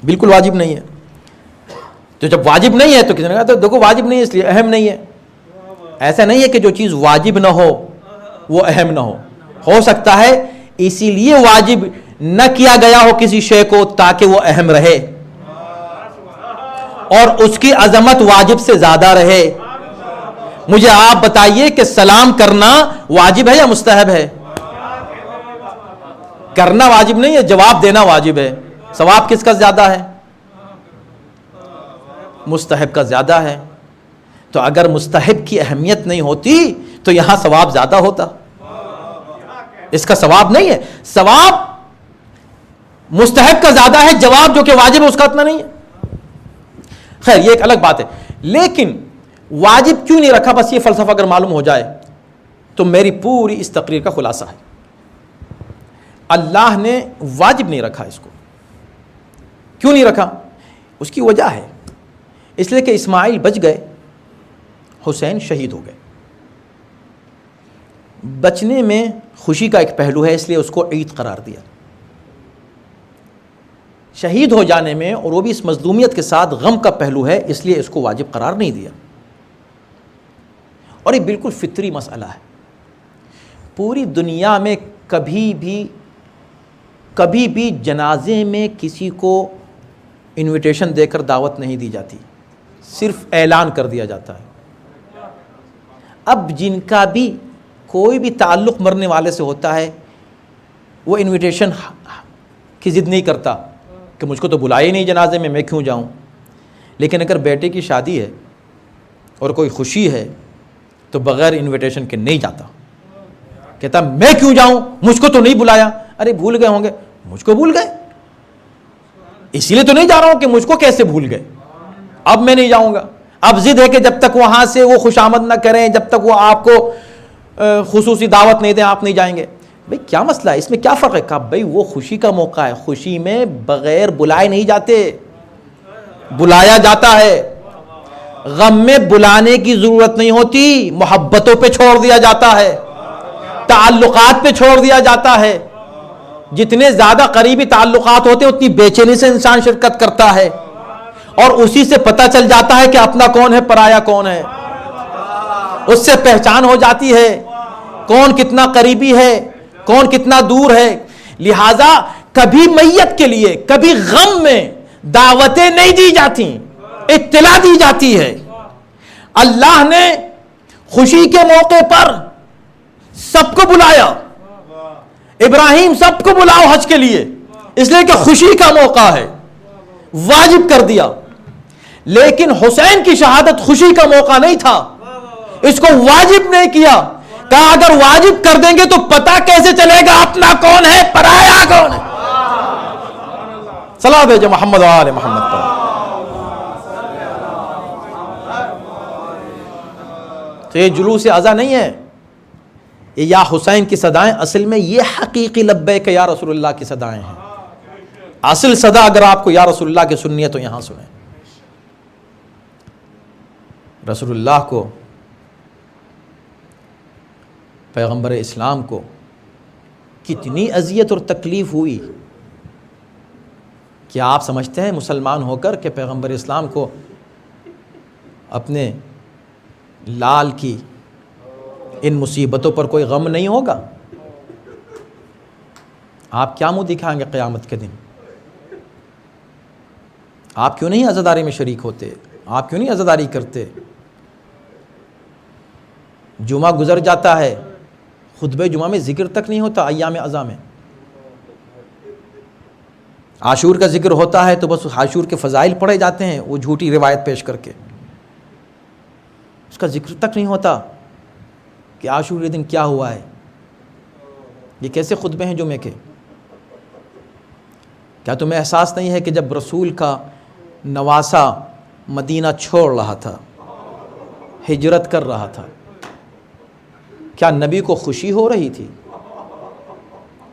بالکل واجب نہیں ہے۔ تو جب واجب نہیں ہے تو کسی نے کہا تو دیکھو واجب نہیں ہے اس لیے اہم نہیں ہے۔ ایسا نہیں ہے کہ جو چیز واجب نہ ہو وہ اہم نہ ہو سکتا ہے اسی لیے واجب نہ کیا گیا ہو کسی شے کو تاکہ وہ اہم رہے اور اس کی عظمت واجب سے زیادہ رہے۔ مجھے آپ بتائیے کہ سلام کرنا واجب ہے یا مستحب ہے؟ کرنا واجب نہیں ہے، جواب دینا واجب ہے۔ ثواب کس کا زیادہ ہے؟ مستحب کا زیادہ ہے۔ تو اگر مستحب کی اہمیت نہیں ہوتی تو یہاں ثواب زیادہ ہوتا، اس کا ثواب نہیں ہے۔ ثواب مستحب کا زیادہ ہے، جواب جو کہ واجب ہے اس کا اتنا نہیں ہے۔ خیر یہ ایک الگ بات ہے، لیکن واجب کیوں نہیں رکھا، بس یہ فلسفہ اگر معلوم ہو جائے تو میری پوری اس تقریر کا خلاصہ ہے۔ اللہ نے واجب نہیں رکھا اس کو، کیوں نہیں رکھا؟ اس کی وجہ ہے، اس لیے کہ اسماعیل بچ گئے، حسین شہید ہو گئے۔ بچنے میں خوشی کا ایک پہلو ہے، اس لیے اس کو عید قرار دیا۔ شہید ہو جانے میں، اور وہ بھی اس مظلومیت کے ساتھ، غم کا پہلو ہے، اس لیے اس کو واجب قرار نہیں دیا۔ اور یہ بالکل فطری مسئلہ ہے۔ پوری دنیا میں کبھی بھی جنازے میں کسی کو انویٹیشن دے کر دعوت نہیں دی جاتی، صرف اعلان کر دیا جاتا ہے۔ اب جن کا بھی کوئی بھی تعلق مرنے والے سے ہوتا ہے وہ انویٹیشن کی ضد نہیں کرتا کہ مجھ کو تو بلائے نہیں جنازے میں کیوں جاؤں، لیکن اگر بیٹے کی شادی ہے اور کوئی خوشی ہے تو بغیر انویٹیشن کے نہیں جاتا، کہتا میں کیوں جاؤں, مجھ کو تو نہیں بلایا. ارے بھول گئے ہوں گے, مجھ کو بھول گئے, اسی لیے تو نہیں جا رہا ہوں کہ مجھ کو کیسے بھول گئے, اب میں نہیں جاؤں گا. اب ضد ہے کہ جب تک وہاں سے وہ خوشامد نہ کریں, جب تک وہ آپ کو خصوصی دعوت نہیں دیں, آپ نہیں جائیں گے. بھئی کیا مسئلہ ہے, اس میں کیا فرق ہے؟ کہا بھئی وہ خوشی کا موقع ہے, خوشی میں بغیر بلائے نہیں جاتے, بلایا جاتا ہے. غم میں بلانے کی ضرورت نہیں ہوتی, محبتوں پہ چھوڑ دیا جاتا ہے, تعلقات پہ چھوڑ دیا جاتا ہے. جتنے زیادہ قریبی تعلقات ہوتے ہیں اتنی بے چینی سے انسان شرکت کرتا ہے, اور اسی سے پتہ چل جاتا ہے کہ اپنا کون ہے, پرایا کون ہے. اس سے پہچان ہو جاتی ہے کون کتنا قریبی ہے, کون کتنا دور ہے. لہذا کبھی میت کے لیے, کبھی غم میں دعوتیں نہیں دی جاتی, اطلاع دی جاتی ہے. اللہ نے خوشی کے موقع پر سب کو بلایا. ابراہیم سب کو بلاؤ حج کے لیے, اس لیے کہ خوشی کا موقع ہے, واجب کر دیا. لیکن حسین کی شہادت خوشی کا موقع نہیں تھا, اس کو واجب نہیں کیا. کہا اگر واجب کر دیں گے تو پتہ کیسے چلے گا اپنا کون ہے, پرایا کون ہے. صلاۃ بھیجو محمد و آل محمد پر. تو یہ جلوس عزا نہیں ہے, یہ یا حسین کی صدائیں, اصل میں یہ حقیقی لبیک یا رسول اللہ کی صدائیں ہیں. اصل صدا اگر آپ کو یا رسول اللہ کی سننی ہے تو یہاں سنیں. رسول اللہ کو, پیغمبر اسلام کو کتنی اذیت اور تکلیف ہوئی. کیا آپ سمجھتے ہیں مسلمان ہو کر کہ پیغمبر اسلام کو اپنے لال کی ان مصیبتوں پر کوئی غم نہیں ہوگا؟ آپ کیا منہ دکھائیں گے قیامت کے دن؟ آپ کیوں نہیں عزاداری میں شریک ہوتے؟ آپ کیوں نہیں عزاداری کرتے؟ جمعہ گزر جاتا ہے, خطبہ جمعہ میں ذکر تک نہیں ہوتا ایام عزا میں. عاشور کا ذکر ہوتا ہے تو بس عاشور کے فضائل پڑھے جاتے ہیں, وہ جھوٹی روایت پیش کر کے. اس کا ذکر تک نہیں ہوتا کہ عاشور کے دن کیا ہوا ہے. یہ کیسے خطبے ہیں جمعے کے؟ کیا تمہیں احساس نہیں ہے کہ جب رسول کا نواسہ مدینہ چھوڑ رہا تھا, ہجرت کر رہا تھا, کیا نبی کو خوشی ہو رہی تھی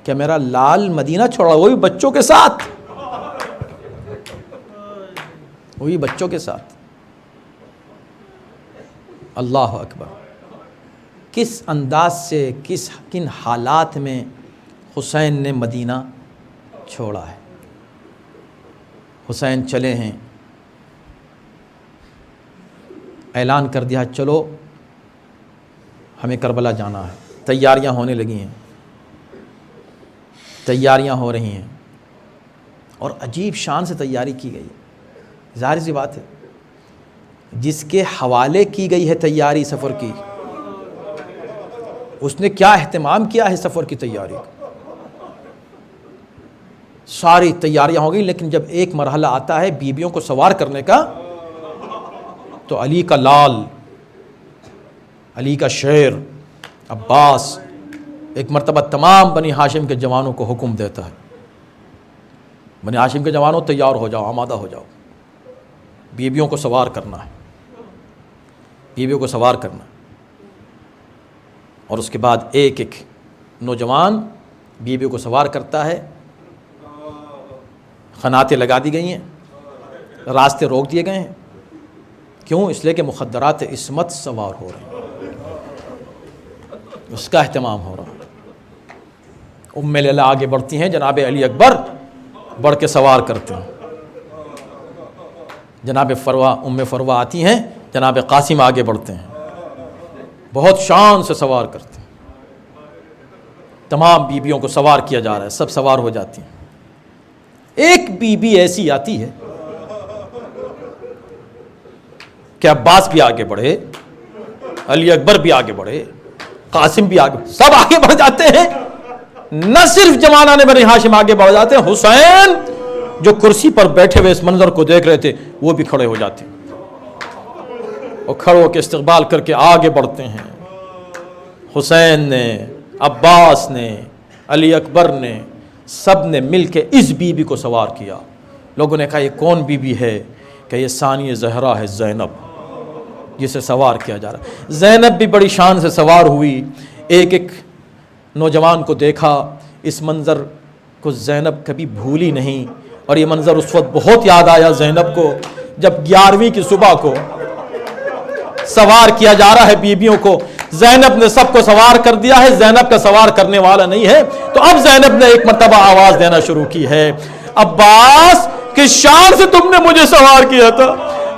کہ میرا لال مدینہ چھوڑا, وہ بھی بچوں کے ساتھ, وہ بھی بچوں کے ساتھ. اللہ اکبر. کس انداز سے, کن حالات میں حسین نے مدینہ چھوڑا ہے. حسین چلے ہیں, اعلان کر دیا چلو ہمیں کربلا جانا ہے. تیاریاں ہونے لگی ہیں, تیاریاں ہو رہی ہیں, اور عجیب شان سے تیاری کی گئی. ظاہر سی بات ہے, جس کے حوالے کی گئی ہے تیاری سفر کی, اس نے کیا اہتمام کیا ہے سفر کی تیاری. ساری تیاریاں ہو گئی, لیکن جب ایک مرحلہ آتا ہے بیویوں کو سوار کرنے کا, تو علی کا لال, علی کا شیر عباس ایک مرتبہ تمام بنی ہاشم کے جوانوں کو حکم دیتا ہے, بنی ہاشم کے جوانوں تیار ہو جاؤ, آمادہ ہو جاؤ, بیویوں کو سوار کرنا ہے, بیویوں کو سوار کرنا. اور اس کے بعد ایک ایک نوجوان بیویوں کو سوار کرتا ہے. خناتیں لگا دی گئی ہیں, راستے روک دیے گئے ہیں. کیوں؟ اس لیے کہ مخدرات عصمت سوار ہو رہے ہیں, اس کا اہتمام ہو رہا ہے. ام لیلہ آگے بڑھتی ہیں, جناب علی اکبر بڑھ کے سوار کرتے ہیں. جناب فروہ, ام فروہ آتی ہیں, جناب قاسم آگے بڑھتے ہیں, بہت شان سے سوار کرتے ہیں. تمام بیویوں کو سوار کیا جا رہا ہے, سب سوار ہو جاتی ہیں. ایک بیوی ایسی آتی ہے کہ عباس بھی آگے بڑھے, علی اکبر بھی آگے بڑھے, قاسم بھی آگے, سب آگے بڑھ جاتے ہیں. نہ صرف جمانہ نے بنی ہاشم آگے بڑھ جاتے ہیں, حسین جو کرسی پر بیٹھے ہوئے اس منظر کو دیکھ رہے تھے وہ بھی کھڑے ہو جاتے ہیں, اور کھڑے ہو کے استقبال کر کے آگے بڑھتے ہیں. حسین نے عباس نے، علی اکبر نے، سب نے مل کے اس بی بی کو سوار کیا۔ لوگوں نے کہا یہ کون بی بی ہے؟ کہ یہ ثانی زہرا ہے، زینب، جسے سوار کیا جا رہا۔ زینب بھی بڑی شان سے سوار ہوئی، ایک ایک نوجوان کو دیکھا۔ اس منظر کو زینب کبھی بھولی نہیں، اور یہ منظر اس وقت بہت یاد آیا زینب کو جب 11ویں کی صبح کو سوار کیا جا رہا ہے بیبیوں کو۔ زینب نے سب کو سوار کر دیا ہے، زینب کا سوار کرنے والا نہیں ہے، تو اب زینب نے ایک مرتبہ آواز دینا شروع کی ہے، عباس کس شان سے تم نے مجھے سوار کیا تھا؟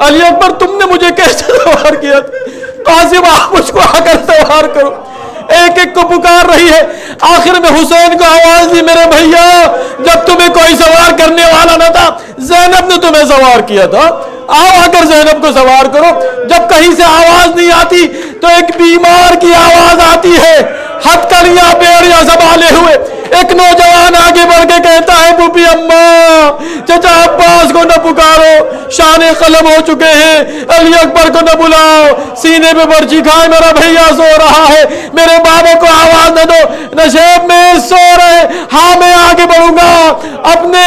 علی اکبر تم نے مجھے کیسے سوار کیا تھا؟ قاسم آپ مجھ کو آ کر سوار کرو۔ ایک ایک کو پکار رہی ہے، آخر میں حسین کو آواز دی، میرے بھیا جب تمہیں کوئی سوار کرنے والا نہ تھا زینب نے تمہیں سوار کیا تھا، آؤ آ کر زینب کو سوار کرو۔ جب کہیں سے آواز نہیں آتی تو ایک بیمار کی آواز آتی ہے، ہتکڑیاں بیڑیاں سنبھالے ہوئے ایک نوجوان آگے بڑھ کے کہتا ہے، پھوپھی اماں چچا عباس کو نہ پکارو، شان قلم ہو چکے ہیں، علی اکبر کو نہ بلاؤ، سینے پہ برچی کھائے میرا بھیا سو رہا ہے، میرے بابا کو آواز نہ دو، نشیب میں سو رہے، ہاں میں آگے بڑھوں گا، اپنے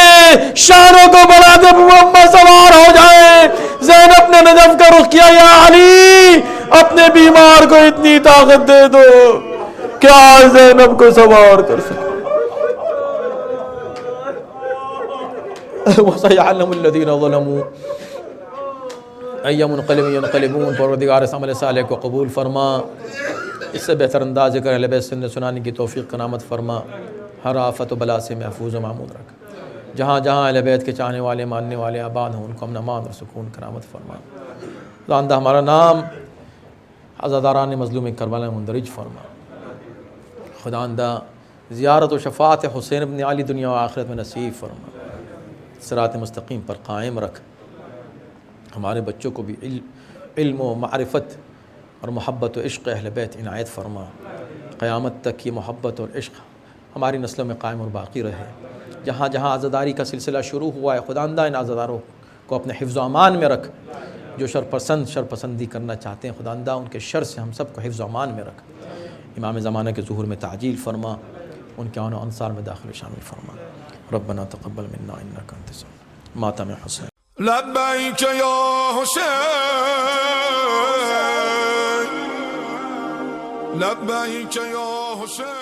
شانوں کو بڑھا دے اماں سوار ہو جائے۔ زینب نے نجف کا رخ کیا، یا علی اپنے بیمار کو اتنی طاقت دے دو کیا زینب کو سوار کر سکے۔ وَسَيَعْلَمُ الَّذِينَ ظَلَمُوا أَيَّ مُنْقَلِبٍ يَنْقَلِبُونَ۔ پروردگار عمل صالح کو قبول فرما، اس سے بہتر انداز کر اہل بیت سنت سنانے کی توفیق کرامت فرما، ہر آفت و بلا سے محفوظ و معمون رکھ، جہاں جہاں اہل بیت کے چاہنے والے ماننے والے آباد ہوں ان کو امن امان اور سکون کرامت فرما۔ خداوندہ ہمارا نام عزاداران مظلوم کربلا مندرج فرما۔ خداوندہ زیارت و شفاعت حسین بن علی دنیا و آخرت میں نصیب فرما، صراط مستقیم پر قائم رکھ، ہمارے بچوں کو بھی علم و معرفت اور محبت و عشق اہل بیت عنایت فرما، قیامت تک یہ محبت اور عشق ہماری نسلوں میں قائم اور باقی رہے۔ جہاں جہاں عزاداری کا سلسلہ شروع ہوا ہے خداوندہ ان عزاداروں کو اپنے حفظ و امان میں رکھ، جو شرپسندی کرنا چاہتے ہیں خداوندہ ان کے شر سے ہم سب کو حفظ و امان میں رکھ، امام زمانہ کے ظہور میں تعجیل فرما، ان کے آن و انصار میں داخل شامل فرما۔ ربنا تقبل منا انک انت السمیع۔ ماتم حسین۔ لبیک یا حسین، لبیک یا حسین۔